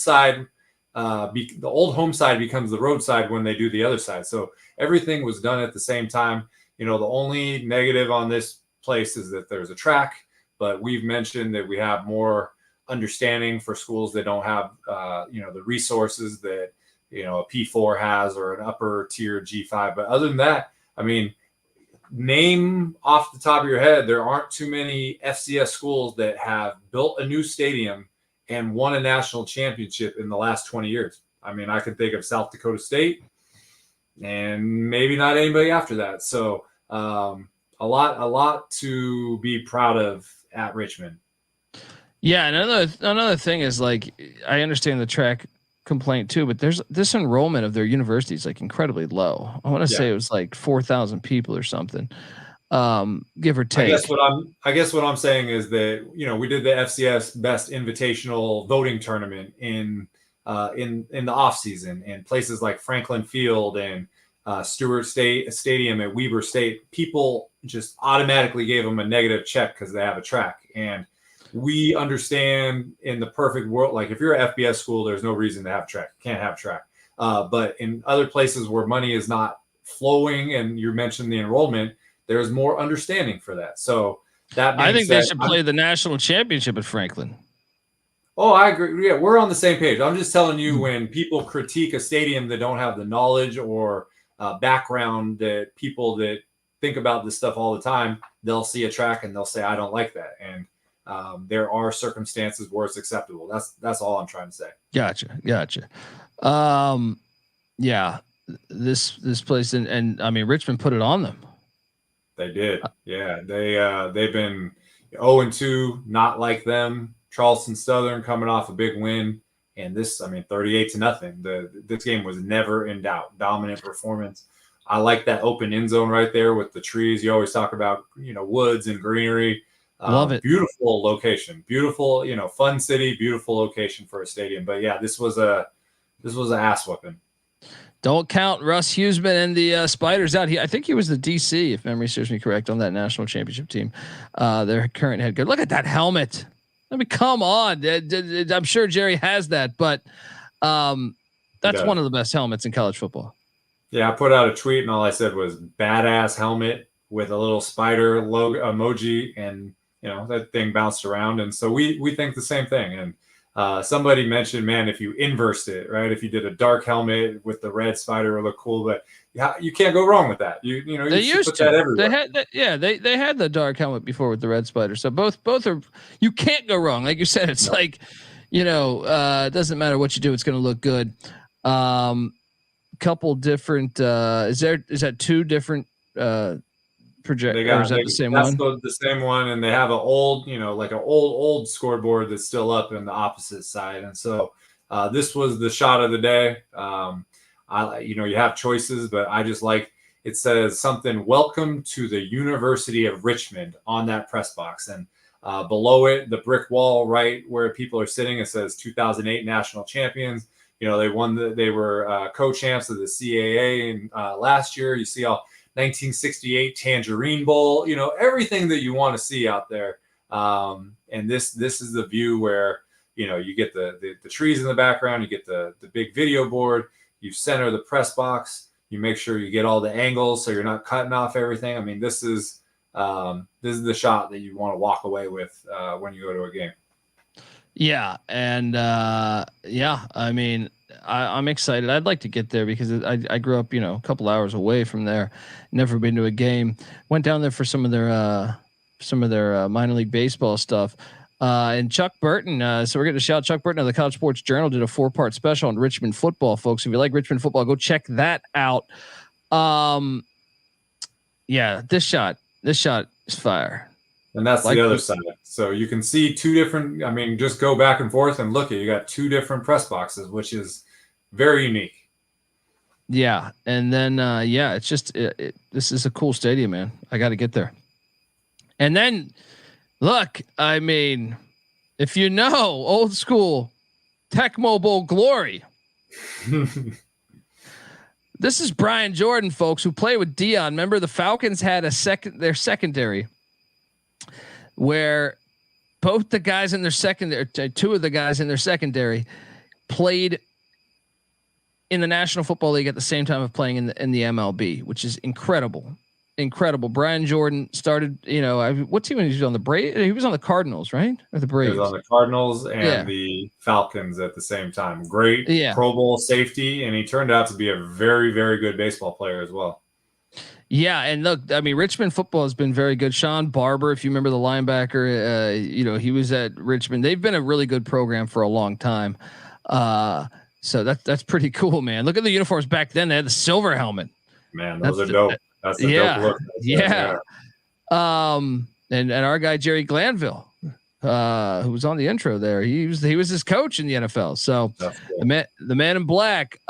side, the old home side becomes the road side when they do the other side. So everything was done at the same time. The only negative on this place is that there's a track, but we've mentioned that we have more understanding for schools that don't have, the resources that, a P4 has or an upper tier G5. But other than that, I mean, name off the top of your head, there aren't too many FCS schools that have built a new stadium and won a national championship in the last 20 years. I mean, I can think of South Dakota State and maybe not anybody after that. So a lot to be proud of at Richmond. Yeah. And another thing is, like, I understand the track complaint too, but this enrollment of their university is like incredibly low. I want to say it was like 4,000 people or something, give or take. I guess what I'm saying is that we did the FCS Best Invitational voting tournament in in the off season, and places like Franklin Field and Stewart Stadium at Weber State, people just automatically gave them a negative check because they have a track. And we understand in the perfect world, like if you're an FBS school, there's no reason to have track. You can't have track. But in other places where money is not flowing, and you mentioned the enrollment, there's more understanding for that. So that I think they should play the national championship at Franklin. Oh, I agree. Yeah, we're on the same page. I'm just telling you, when people critique a stadium that don't have the knowledge or background, that people that think about this stuff all the time, they'll see a track and they'll say, I don't like that. And there are circumstances where it's acceptable. That's all I'm trying to say. Gotcha. Yeah, this place, and I mean, Richmond put it on them. They did. Yeah. They've been 0-2, not like them. Charleston Southern coming off a big win. And this, 38-0. This game was never in doubt. Dominant performance. I like that open end zone right there with the trees. You always talk about, woods and greenery. Love it. Beautiful location. Beautiful, fun city, beautiful location for a stadium. But yeah, this was an ass whooping. Don't count Russ Huseman and the Spiders out. I think he was the DC, if memory serves me correct, on that national championship team. Their current head coach. Look at that helmet. Come on. I'm sure Jerry has that, but that's one of the best helmets in college football. Yeah, I put out a tweet and all I said was badass helmet with a little spider logo emoji, and that thing bounced around. And so we think the same thing. And somebody mentioned, man, if you inversed it, right? If you did a dark helmet with the red spider, it would look cool, but you can't go wrong with that. You used to put that everywhere. They had the dark helmet before with the red spider. So both are, you can't go wrong. Like you said, it's like, it doesn't matter what you do, it's going to look good. Couple different, is that two different projectors? Or is that the same one? That's the same one, and they have an old, like an old scoreboard that's still up in the opposite side. And so this was the shot of the day. You have choices, but I just like, it says something, welcome to the University of Richmond on that press box. And below it, the brick wall right where people are sitting, it says 2008 national champions. They were co-champs of the CAA last year. You see all 1968 Tangerine Bowl, everything that you want to see out there. And this is the view where, you get the trees in the background, you get the big video board, you center the press box, you make sure you get all the angles so you're not cutting off everything. This is the shot that you want to walk away with when you go to a game. Yeah. And I'm excited. I'd like to get there because I grew up, a couple hours away from there. Never been to a game. Went down there for some of their minor league baseball stuff. And Chuck Burton. So we're going to shout Chuck Burton of the College Sports Journal did a 4-part special on Richmond football, folks. If you like Richmond football, go check that out. This shot is fire. And that's the other side. So you can see two different, just go back and forth and look at, you got two different press boxes, which is very unique. Yeah. And then, it's just, this is a cool stadium, man. I got to get there. And then look, if old school Tecmo Bowl glory, this is Brian Jordan, folks, who played with Dion. Remember the Falcons had their secondary, where both the guys in their secondary, two of the guys in their secondary, played in the National Football League at the same time of playing in the MLB, which is incredible. Brian Jordan started, what team was he on? The Braves? He was on the Cardinals, right? Or the Braves? He was on the Cardinals and the Falcons at the same time. Great Pro Bowl safety, and he turned out to be a very, very good baseball player as well. Yeah, and look, Richmond football has been very good. Sean Barber, if you remember the linebacker, he was at Richmond. They've been a really good program for a long time. So that's pretty cool, man. Look at the uniforms back then. They had the silver helmet. Man, those are dope. That's a dope look. Yeah. And our guy Jerry Glanville, who was on the intro there, he was his coach in the NFL. So the man in black.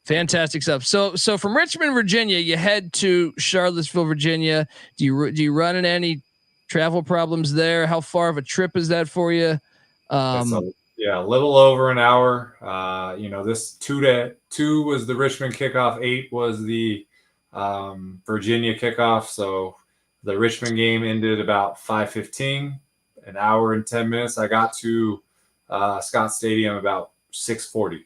Fantastic stuff. So from Richmond, Virginia, you head to Charlottesville, Virginia. Do you run into any travel problems there? How far of a trip is that for you? Yeah, a little over an hour. This 2 was the Richmond kickoff, 8 was the Virginia kickoff. So the Richmond game ended about 5:15, an hour and 10 minutes. I got to Scott Stadium about 6:40.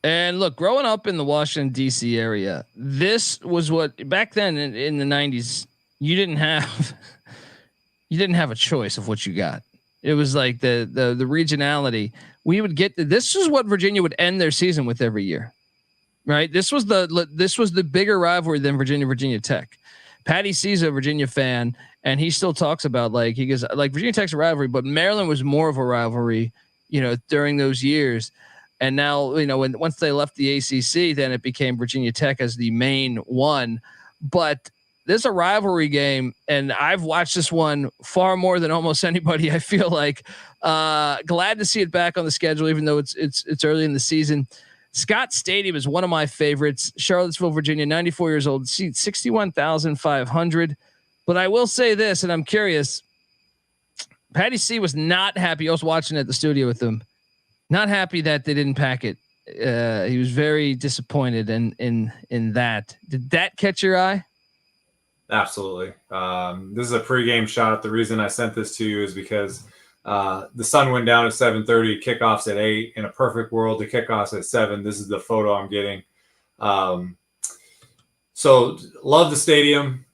And look, growing up in the Washington D.C. area, this was what back then in the 90s you didn't have a choice of what you got. It was like the regionality. We would get this is what Virginia would end their season with every year, right? This was the bigger rivalry than Virginia Tech. Patty C's a Virginia fan, and he still talks about he goes Virginia Tech's a rivalry, but Maryland was more of a rivalry, during those years. And now, once they left the ACC, then it became Virginia Tech as the main one. But this is a rivalry game, and I've watched this one far more than almost anybody. I feel like glad to see it back on the schedule, even though it's early in the season. Scott Stadium is one of my favorites. Charlottesville, Virginia, 94 years old, seats 61,500. But I will say this, and I'm curious. Patty C was not happy. I was watching at the studio with him. Not happy that they didn't pack it. He was very disappointed in that. Did that catch your eye? Absolutely. This is a pregame shot. The reason I sent this to you is because the sun went down at 7:30, kickoffs at 8. In a perfect world, the kickoffs at 7. This is the photo I'm getting. So love the stadium.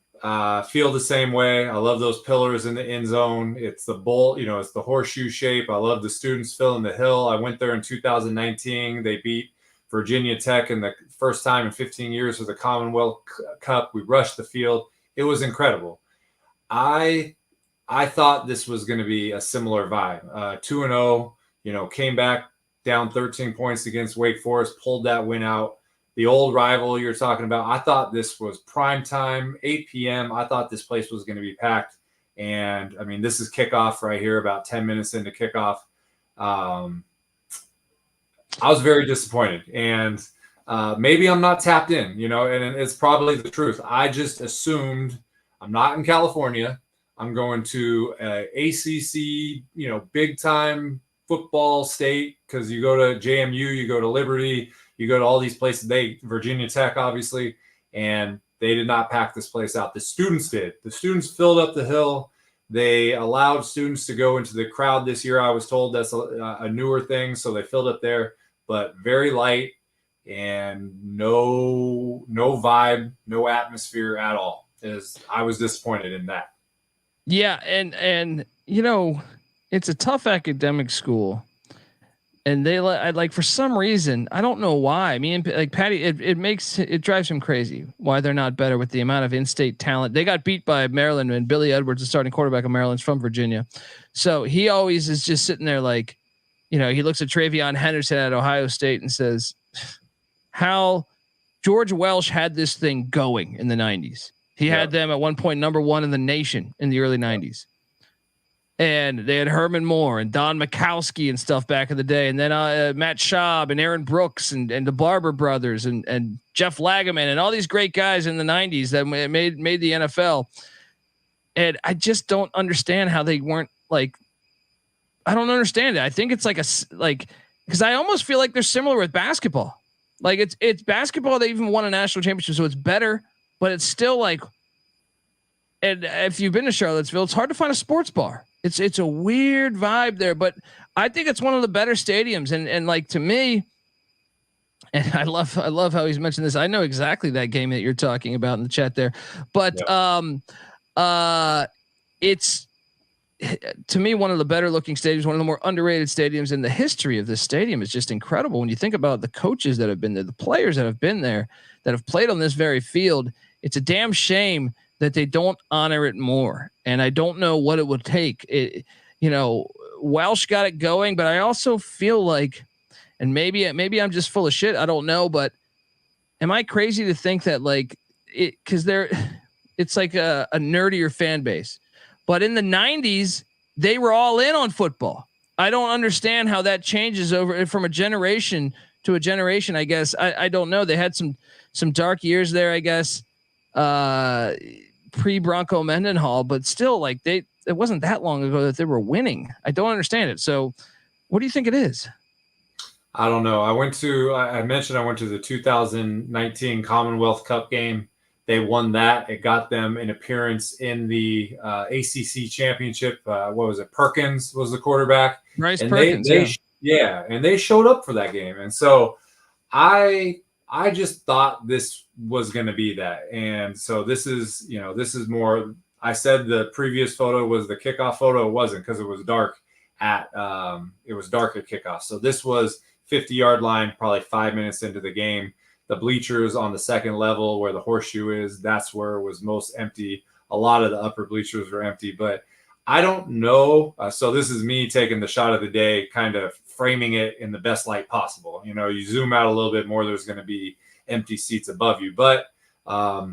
Feel the same way. I love those pillars in the end zone. It's the bowl, it's the horseshoe shape. I love the students filling the hill. I went there in 2019. They beat Virginia Tech in the first time in 15 years for the Commonwealth Cup. We rushed the field. It was incredible. I thought this was going to be a similar vibe. 2-0, came back down 13 points against Wake Forest, pulled that win out. The old rival you're talking about, I thought this was prime time, 8 p.m. I thought this place was going to be packed. And, this is kickoff right here, about 10 minutes into kickoff. I was very disappointed. And maybe I'm not tapped in, and it's probably the truth. I just assumed I'm not in California. I'm going to ACC, big-time football state, because you go to JMU, you go to Liberty, you go to all these places, Virginia Tech, obviously, and they did not pack this place out. The students did. The students filled up the hill. They allowed students to go into the crowd this year. I was told that's a newer thing, so they filled up there, but very light and no vibe, no atmosphere at all. I was disappointed in that. Yeah, and it's a tough academic school. And they for some reason, I don't know why. Patty, it drives him crazy why they're not better with the amount of in-state talent. They got beat by Maryland, and Billy Edwards, the starting quarterback of Maryland's from Virginia. So he always is just sitting there he looks at Travion Henderson at Ohio State and says, how George Welsh had this thing going in the 90s. He had them at one point number 1 in the nation in the early 90s. And they had Herman Moore and Don Mikowski and stuff back in the day. And then Matt Schaub and Aaron Brooks and the Barber brothers and Jeff Lagaman and all these great guys in the 90s that made the NFL. And I just don't understand how they weren't I don't understand it. I think it's because I almost feel like they're similar with basketball. It's basketball. They even won a national championship, so it's better, but it's still and if you've been to Charlottesville, it's hard to find a sports bar. It's a weird vibe there, but I think it's one of the better stadiums. And to me, and I love how he's mentioned this. I know exactly that game that you're talking about in the chat there, but it's to me one of the better looking stadiums, one of the more underrated stadiums in the history of this stadium. Is just incredible when you think about the coaches that have been there, the players that have been there, that have played on this very field. It's a damn shame that they don't honor it more. And I don't know what it would take. Welsh got it going, but I also feel like, and maybe I'm just full of shit. I don't know, but am I crazy to think that because it's like a nerdier fan base, but in the 90s, they were all in on football. I don't understand how that changes over from a generation to a generation. I guess I don't know. They had some dark years there, I guess. Pre-Bronco Mendenhall, but still it wasn't that long ago that they were winning. I don't understand it. So What do you think it is? I don't know. I mentioned I went to the 2019 Commonwealth Cup game. They won that. It got them an appearance in the ACC championship. What was it? Perkins was the quarterback. Bryce and Perkins. and they showed up for that game. And so I just thought this was going to be that. And so this is more. I said the previous photo was the kickoff photo. It wasn't, because it was dark at kickoff. So this was 50-yard line, probably 5 minutes into the game. The bleachers on the second level where the horseshoe is, that's where it was most empty. A lot of the upper bleachers were empty, but I don't know. So this is me taking the shot of the day, kind of framing it in the best light possible. You zoom out a little bit more, there's going to be empty seats above you. But I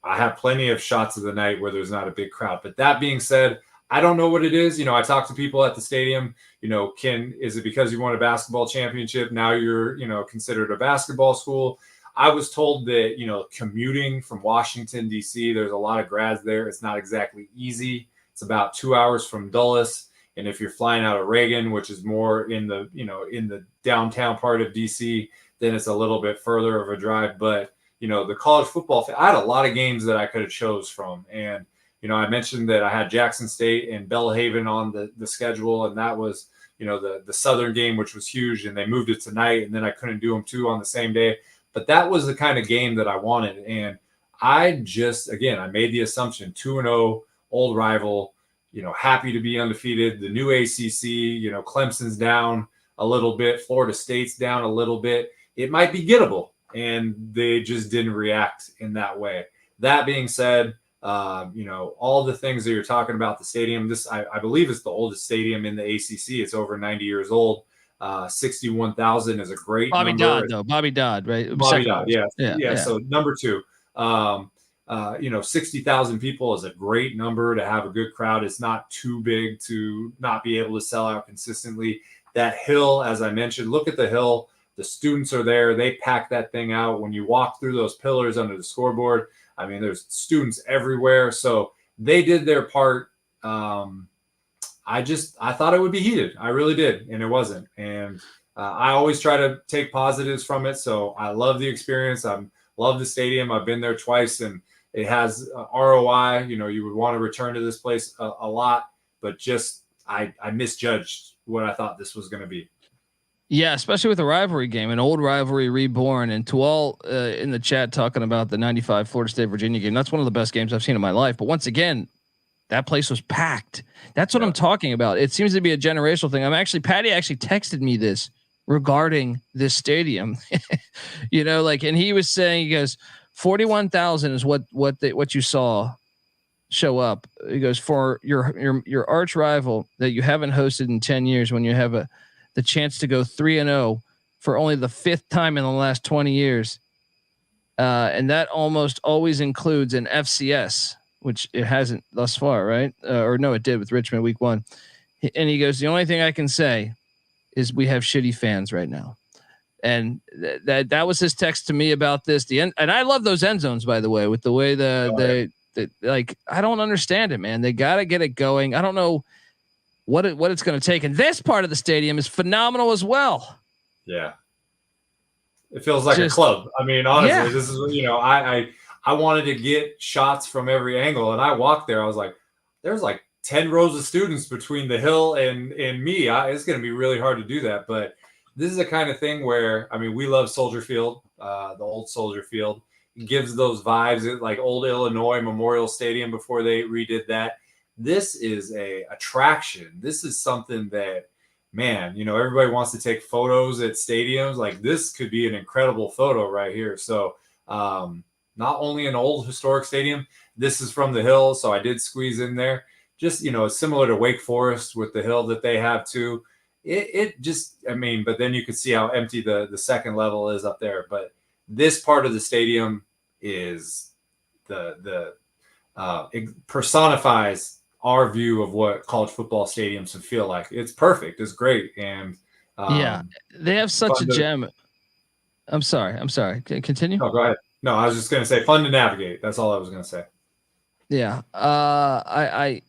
have plenty of shots of the night where there's not a big crowd. But that being said, I don't know what it is. I talk to people at the stadium. Is it because you won a basketball championship? Now you're, considered a basketball school. I was told that, commuting from Washington, D.C., there's a lot of grads there. It's not exactly easy. It's about 2 hours from Dulles. And if you're flying out of Reagan, which is more in the, in the downtown part of D.C., then it's a little bit further of a drive. But, the college football, I had a lot of games that I could have chose from. And, I mentioned that I had Jackson State and Belhaven on the schedule, and that was, the Southern game, which was huge, and they moved it tonight, and then I couldn't do them two on the same day. But that was the kind of game that I wanted. And I made the assumption, 2-0, old rival, happy to be undefeated. The new ACC, Clemson's down a little bit, Florida State's down a little bit. It might be gettable, and they just didn't react in that way. That being said, all the things that you're talking about, the stadium, I believe it's the oldest stadium in the ACC. It's over 90 years old. 61,000 is a great Bobby number. Dodd, though. Bobby Dodd, right? Bobby Dodd, yeah. So number two, 60,000 people is a great number to have a good crowd. It's not too big to not be able to sell out consistently. That hill, as I mentioned, look at the hill. The students are there. They pack that thing out. When you walk through those pillars under the scoreboard, I mean, there's students everywhere. So they did their part. I thought it would be heated. I really did. And it wasn't. And I always try to take positives from it. So I love the experience. I love the stadium. I've been there twice, and it has ROI. You would want to return to this place a lot, but just I misjudged what I thought this was going to be. Yeah, especially with a rivalry game, an old rivalry reborn. And to all in the chat talking about the 95 Florida State Virginia game, that's one of the best games I've seen in my life. But once again, that place was packed. That's what I'm talking about. It seems to be a generational thing. Patty actually texted me this regarding this stadium. And he was saying, he goes, 41,000 is what you saw show up. He goes, for your arch rival that you haven't hosted in 10 years, when you have the chance to go 3-0 for only the fifth time in the last 20 years. And that almost always includes an FCS, which it hasn't thus far, right? Or no, it did with Richmond week 1. And he goes, the only thing I can say is we have shitty fans right now. And that was his text to me about this. And I love those end zones, by the way, with the way I don't understand it, man. They got to get it going. I don't know what it's going to take. And this part of the stadium is phenomenal as well. Yeah. It feels like a club. I mean, honestly, This is, I wanted to get shots from every angle, and I walked there. I was like, there's like 10 rows of students between the hill and me. It's going to be really hard to do that. But this is the kind of thing where, we love Soldier Field, the old Soldier Field. It gives those vibes like old Illinois Memorial Stadium before they redid that. This is a attraction. This is something that, man, everybody wants to take photos at stadiums. Like, this could be an incredible photo right here. So not only an old historic stadium, this is from the hill. So I did squeeze in there. Just, similar to Wake Forest with the hill that they have too. But then you can see how empty the second level is up there. But this part of the stadium is it personifies our view of what college football stadiums would feel like. It's perfect. It's great. And they have such a gem. I'm sorry. Continue. No, go ahead. No, I was just going to say fun to navigate. That's all I was going to say. Yeah. I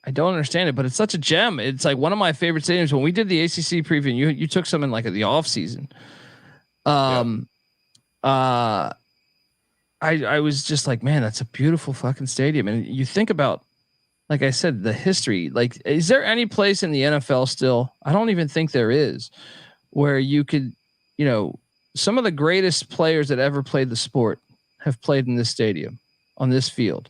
I don't understand it, but it's such a gem. It's like one of my favorite stadiums. When we did the ACC preview, you took some in like the off season. I was just like, man, that's a beautiful fucking stadium. And you think about, like I said, the history. Like, is there any place in the NFL still? I don't even think there is, where you could, some of the greatest players that ever played the sport have played in this stadium, on this field.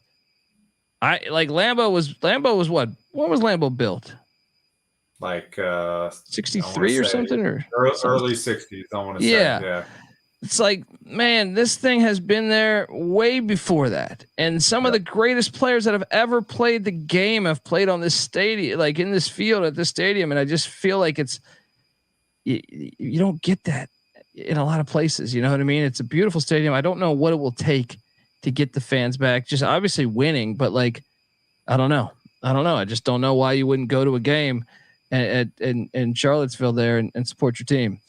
Lambeau was what? When was Lambeau built? Like 63 or something, or early 60s. I want to say. Yeah. It's like, man, this thing has been there way before that. And some of the greatest players that have ever played the game have played on this stadium, like in this field at this stadium. And I just feel like you don't get that in a lot of places. You know what I mean? It's a beautiful stadium. I don't know what it will take to get the fans back. Just obviously winning, but like, I don't know. I just don't know why you wouldn't go to a game in Charlottesville there and support your team.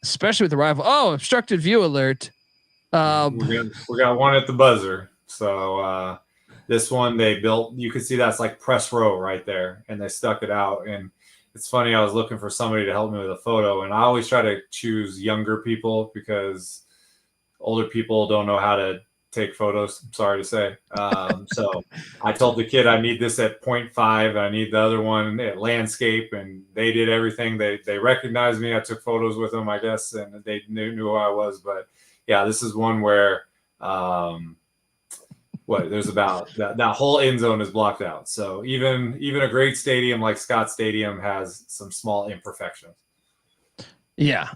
Especially with the rival. Oh, obstructed view alert. We got one at the buzzer. So this one they built, you can see that's like press row right there, and they stuck it out. And it's funny, I was looking for somebody to help me with a photo, and I always try to choose younger people because older people don't know how to take photos. I'm sorry to say. So I told the kid I need this at 0.5 and I need the other one at landscape, and they did everything. They recognized me. I took photos with them, I guess, and they knew who I was. But yeah, this is one where there's about that whole end zone is blocked out. So even a great stadium like Scott Stadium has some small imperfections. Yeah.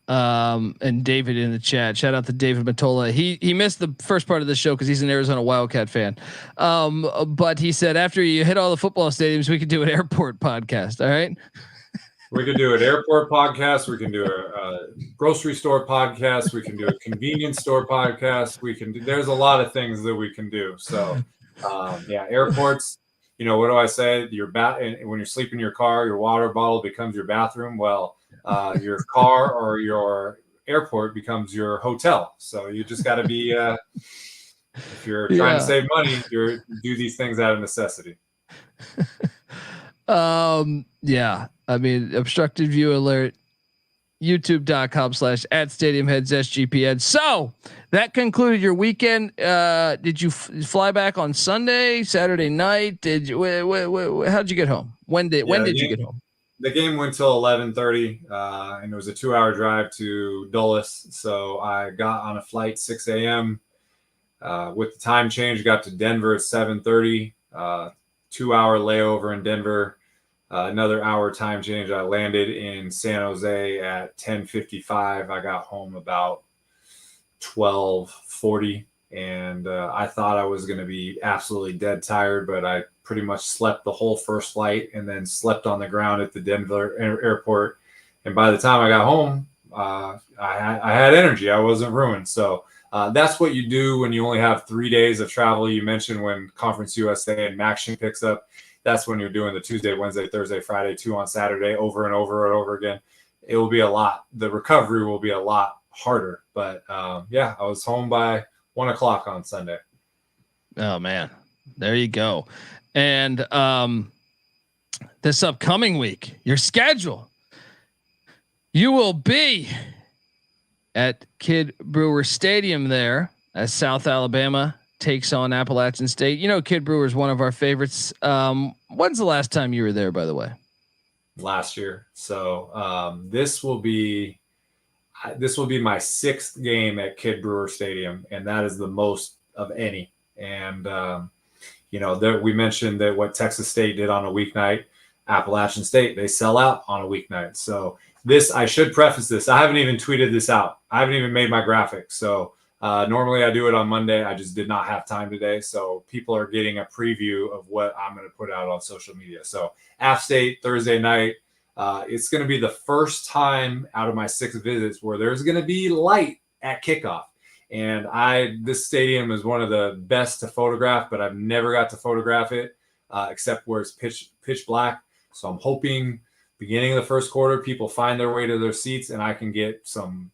And David in the chat, shout out to David Matola. He missed the first part of the show because he's an Arizona Wildcat fan. But he said after you hit all the football stadiums, we could do an airport podcast. All right. We could do an airport podcast. We can do a grocery store podcast. We can do a convenience store podcast. There's a lot of things that we can do. So airports, what do I say? When you're sleeping in your car, your water bottle becomes your bathroom. Well, your car or your airport becomes your hotel. So you just got to be, if you're trying to save money, do these things out of necessity. I mean, obstructed view alert, youtube.com/@stadiumheadssgpn. So that concluded your weekend. Did you fly back on Sunday, Saturday night? How'd you get home? When did you get home? The game went till 11:30, and it was a 2-hour drive to Dulles. So I got on a flight 6 a.m. With the time change, got to Denver at 7:30. 2-hour layover in Denver. Another hour time change. I landed in San Jose at 10:55. I got home about 12:40, and I thought I was going to be absolutely dead tired, but I pretty much slept the whole first flight and then slept on the ground at the Denver airport. And by the time I got home, I had energy. I wasn't ruined. So that's what you do when you only have 3 days of travel. You mentioned when Conference USA and MACtion picks up. That's when you're doing the Tuesday, Wednesday, Thursday, Friday, 2 on Saturday, over and over and over again. It will be a lot. The recovery will be a lot harder. But I was home by 1:00 on Sunday. Oh man, there you go. And this upcoming week, your schedule, you will be at Kidd Brewer Stadium there as South Alabama takes on Appalachian State. Kidd Brewer is one of our favorites. When's the last time you were there, by the way? Last year. So this will be my 6th game at Kidd Brewer Stadium, and that is the most of any. And we mentioned that what Texas State did on a weeknight, Appalachian State, they sell out on a weeknight. So I should preface this. I haven't even tweeted this out. I haven't even made my graphic. So normally I do it on Monday. I just did not have time today. So people are getting a preview of what I'm going to put out on social media. So App State Thursday night, it's going to be the first time out of my 6 visits where there's going to be light at kickoff. And this stadium is one of the best to photograph, but I've never got to photograph it except where it's pitch black. So I'm hoping beginning of the first quarter, people find their way to their seats and I can get some,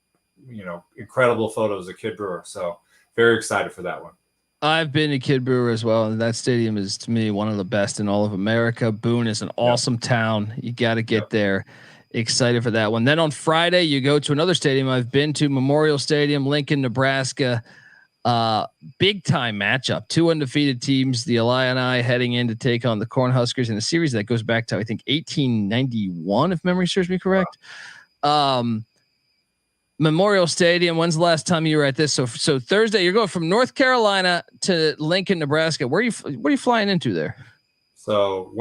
incredible photos of Kidd Brewer. So very excited for that one. I've been to Kid Brewer as well, and that stadium is to me one of the best in all of America. Boone is an awesome town. You got to get there. Excited for that one. Then on Friday, you go to another stadium I've been to, Memorial Stadium, Lincoln, Nebraska. Big time matchup. 2 undefeated teams. The Illini heading in to take on the Cornhuskers in a series that goes back to I think 1891, if memory serves me correct. Memorial Stadium. When's the last time you were at this? So Thursday, you're going from North Carolina to Lincoln, Nebraska. What are you flying into there? So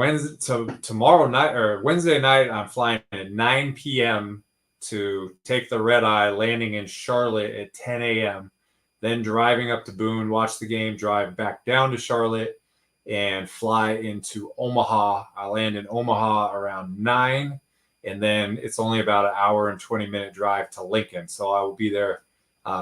tomorrow night or Wednesday night, I'm flying at 9 p.m. to take the red eye, landing in Charlotte at 10 a.m. Then driving up to Boone, watch the game, drive back down to Charlotte, and fly into Omaha. I land in Omaha around 9, and then it's only about an hour and 20-minute drive to Lincoln. So I will be there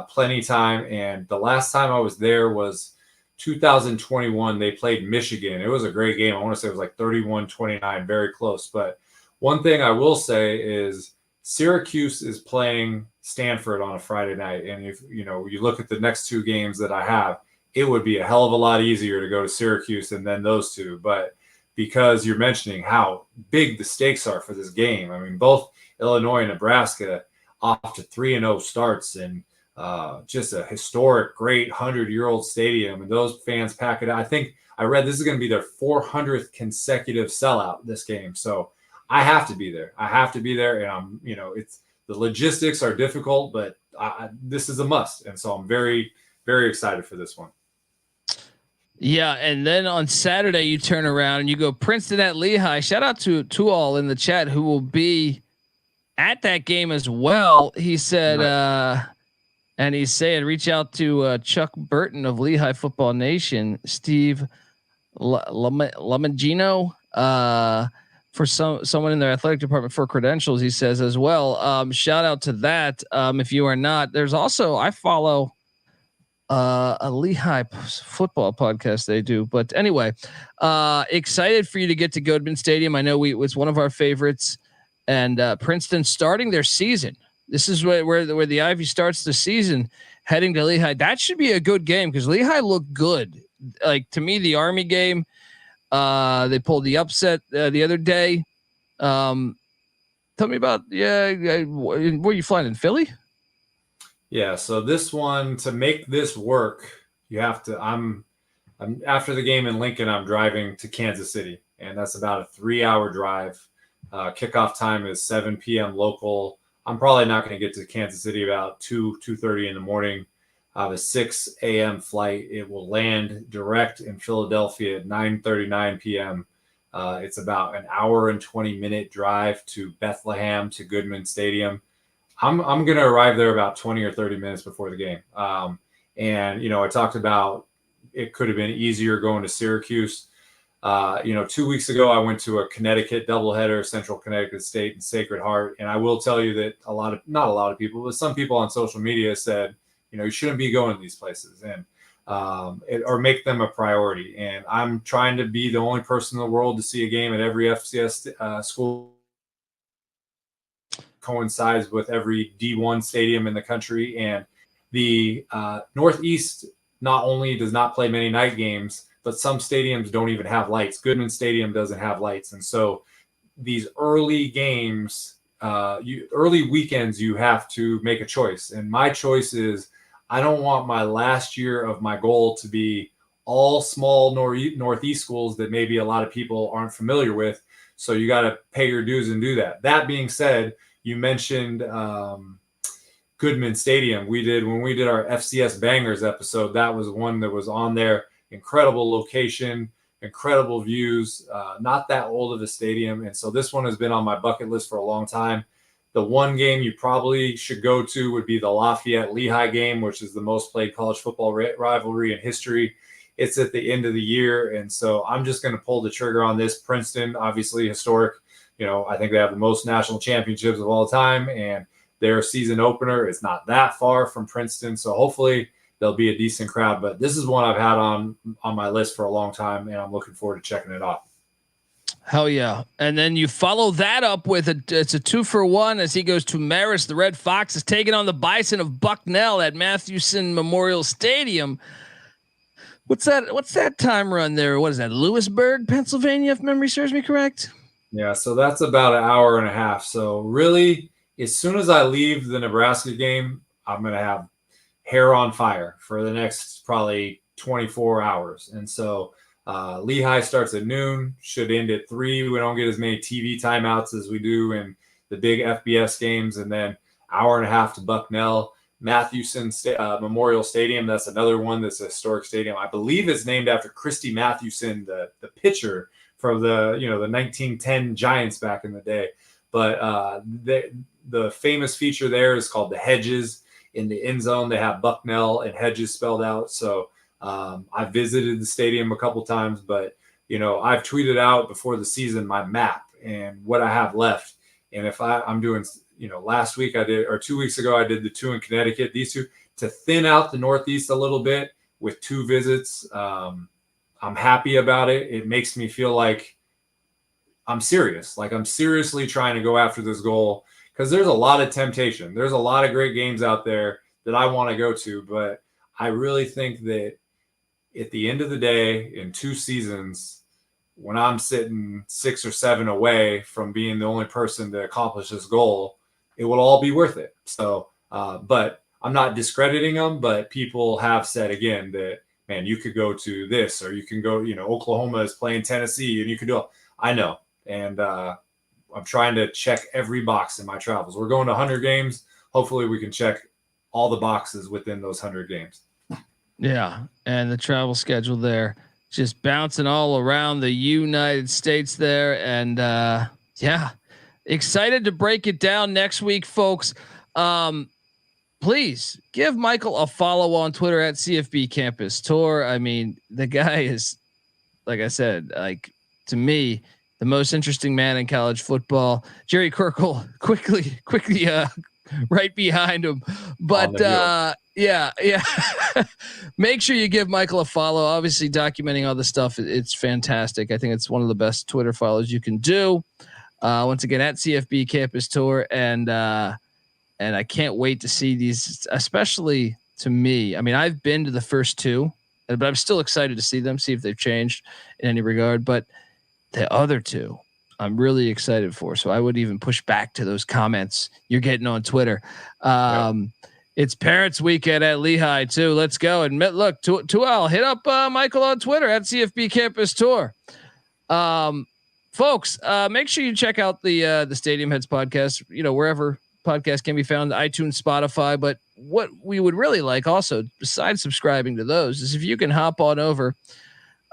plenty of time. And the last time I was there was 2021. They played Michigan. It was a great game. I want to say it was like 31-29, very close. But one thing I will say is Syracuse is playing Stanford on a Friday night. And if you look at the next 2 games that I have, it would be a hell of a lot easier to go to Syracuse than those 2. But because you're mentioning how big the stakes are for this game, I mean, both Illinois and Nebraska off to 3-0 starts, and just a historic, great 100-year-old stadium, and those fans pack it out. I think I read this is going to be their 400th consecutive sellout this game. So I have to be there. And I'm, it's the logistics are difficult, but this is a must. And so I'm very, very excited for this one. Yeah, and then on Saturday you turn around and you go Princeton at Lehigh. Shout out to all in the chat who will be at that game as well. He said, and he's saying, reach out to Chuck Burton of Lehigh Football Nation, Steve Lamagino, for someone in their athletic department for credentials. He says as well. Shout out to that. If you are not, there's also I follow a Lehigh football podcast they do, but anyway, excited for you to get to Goodman Stadium. I know it's one of our favorites, and Princeton starting their season. This is where the Ivy starts the season, heading to Lehigh. That should be a good game because Lehigh looked good. Like to me, the Army game, they pulled the upset the other day. Tell me about were you flying in Philly? Yeah, so this one, to make this work, you have to. I'm after the game in Lincoln, I'm driving to Kansas City, and that's about a 3-hour drive. Kickoff time is 7 p.m. local. I'm probably not going to get to Kansas City about 2:30 in the morning. I have a 6 a.m. flight. It will land direct in Philadelphia at 9:39 p.m. It's about an hour and 20-minute drive to Bethlehem to Goodman Stadium. I'm going to arrive there about 20 or 30 minutes before the game. And, I talked about it could have been easier going to Syracuse. 2 weeks ago, I went to a Connecticut doubleheader, Central Connecticut State and Sacred Heart. And I will tell you that not a lot of people, but some people on social media said, you shouldn't be going to these places and or make them a priority. And I'm trying to be the only person in the world to see a game at every FCS school. Coincides with every D1 stadium in the country, and the Northeast not only does not play many night games, but some stadiums don't even have lights. Goodman Stadium doesn't have lights, and so these early games, early weekends, you have to make a choice. And my choice is I don't want my last year of my goal to be all small Northeast schools that maybe a lot of people aren't familiar with. So you got to pay your dues and do that. That being said, you mentioned Goodman Stadium. When we did our FCS Bangers episode, that was one that was on there. Incredible location, incredible views, not that old of a stadium. And so this one has been on my bucket list for a long time. The one game you probably should go to would be the Lafayette-Lehigh game, which is the most played college football rivalry in history. It's at the end of the year. And so I'm just going to pull the trigger on this. Princeton, obviously historic. I think they have the most national championships of all time, and their season opener is not that far from Princeton. So hopefully there'll be a decent crowd, but this is one I've had on my list for a long time, and I'm looking forward to checking it off. Hell yeah. And then you follow that up with it's a 2-for-1 as he goes to Marist. The Red Fox is taking on the Bison of Bucknell at Mathewson Memorial Stadium. What's that time run there? What is that? Lewisburg, Pennsylvania, if memory serves me correct. Yeah, so that's about an hour and a half. So really, as soon as I leave the Nebraska game, I'm going to have hair on fire for the next probably 24 hours. And so Lehigh starts at noon, should end at 3. We don't get as many TV timeouts as we do in the big FBS games. And then hour and a half to Bucknell. Mathewson Memorial Stadium, that's another one that's a historic stadium. I believe it's named after Christy Mathewson, the pitcher from the 1910 Giants back in the day. But the famous feature there is called the Hedges. In the end zone, they have Bucknell and Hedges spelled out. So I visited the stadium a couple times, but I've tweeted out before the season my map and what I have left. And if I'm doing, last week I did, or 2 weeks ago I did the 2 in Connecticut. These 2 to thin out the Northeast a little bit with 2 visits. I'm happy about it. It makes me feel like I'm serious. Like I'm seriously trying to go after this goal because there's a lot of temptation. There's a lot of great games out there that I want to go to, but I really think that at the end of the day, in 2 seasons, when I'm sitting 6 or 7 away from being the only person to accomplish this goal, it will all be worth it. So, but I'm not discrediting them, but people have said again that, man, you could go to this, or you can go, Oklahoma is playing Tennessee and you could do it. I know. And I'm trying to check every box in my travels. We're going to 100 games. Hopefully we can check all the boxes within those 100 games. Yeah. And the travel schedule there just bouncing all around the United States there. And yeah, excited to break it down next week, folks. Please give Michael a follow on Twitter at CFB Campus Tour. I mean, the guy is, like I said, like to me, the most interesting man in college football. Jerry Kirkle quickly right behind him. But yeah. Make sure you give Michael a follow. Obviously documenting all the stuff. It's fantastic. I think it's one of the best Twitter follows you can do. Once again, at CFB Campus Tour. And I can't wait to see these, especially to me. I mean, I've been to the first 2, but I'm still excited to see them, see if they've changed in any regard. But the other 2, I'm really excited for. So I would even push back to those comments you're getting on Twitter. It's Parents Weekend at Lehigh too. Let's go. And look, Tuel, hit up Michael on Twitter at CFB Campus Tour. Folks, make sure you check out the Stadium Heads podcast, wherever podcasts can be found, iTunes, Spotify. But what we would really like also, besides subscribing to those, is if you can hop on over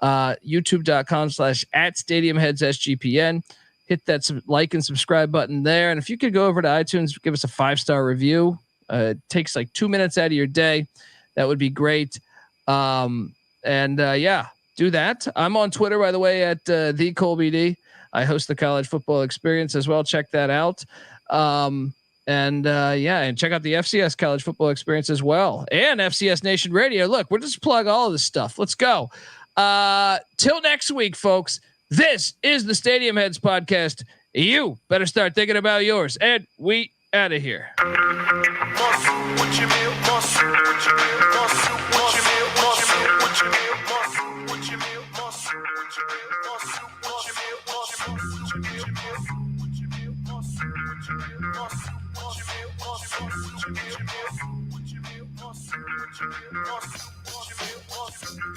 youtube.com/@StadiumHeadsSGPN, hit that like and subscribe button there. And if you could go over to iTunes, give us a 5-star review. It takes like 2 minutes out of your day. That would be great. Yeah, do that. I'm on Twitter, by the way, at the ColbyD. I host the College Football Experience as well. Check that out. And check out the FCS College Football Experience as well, and FCS Nation Radio. Look, we'll just plug all of this stuff. Let's go. Till next week, folks. This is the Stadium Heads podcast. You better start thinking about yours. And we out of here.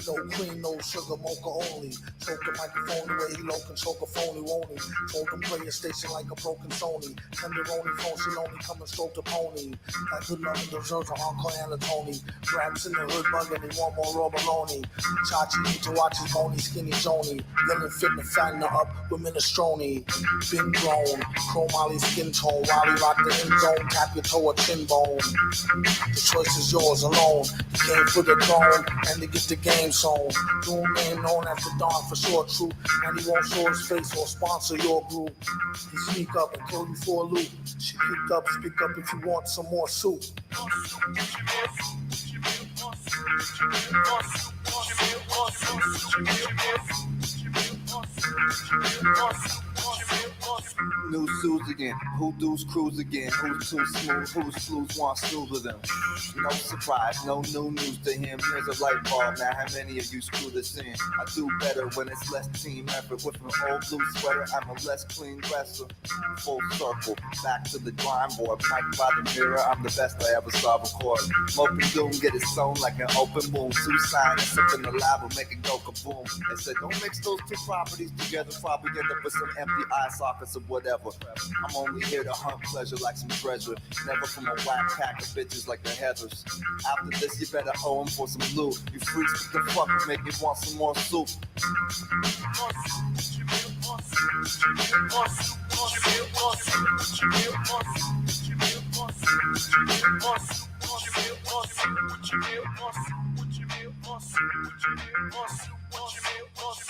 No cream, no sugar, mocha only. Choke the microphone the way he low can choke a phony, won't he? Told him play a station like a broken Sony. Tenderoni phone, she only come and stroke the pony. That good loving deserves a Uncle Anatoni. Raps in the hood bugging, he want more raw baloney. Chachi need to watch his bony, skinny Joni. Lemon fit and fatten her up with minestrone. Been grown, chrome Molly skin tone. While he rock the end zone, tap your toe or chin bone. The choice is yours alone. He came for the throne and to get the game zone. Doom name known as the Don for sure true. And he won't show his face or sponsor your group. He sneak up and call you for a loop. She peeked up, speak up if you want some more soup. New shoes again, who do's cruise again, who's too smooth, who's slews want snooze with them. No surprise, no new news to him. Here's a light bulb, now how many of you screw this in? I do better when it's less team effort. With an old blue sweater, I'm a less clean wrestler. Full circle, back to the grind board. Mike by the mirror, I'm the best I ever saw record. Mope and doom, get it sewn like an open wound. Two signs up in the lab will make it go kaboom. They said don't mix those two properties together, probably end up with some empty eye sockets or whatever. I'm only here to hunt pleasure like some treasure. Never from a whack pack of bitches like the Heathers. After this, you better owe them for some loot. You freaks, what the fuck would make me want some more soup?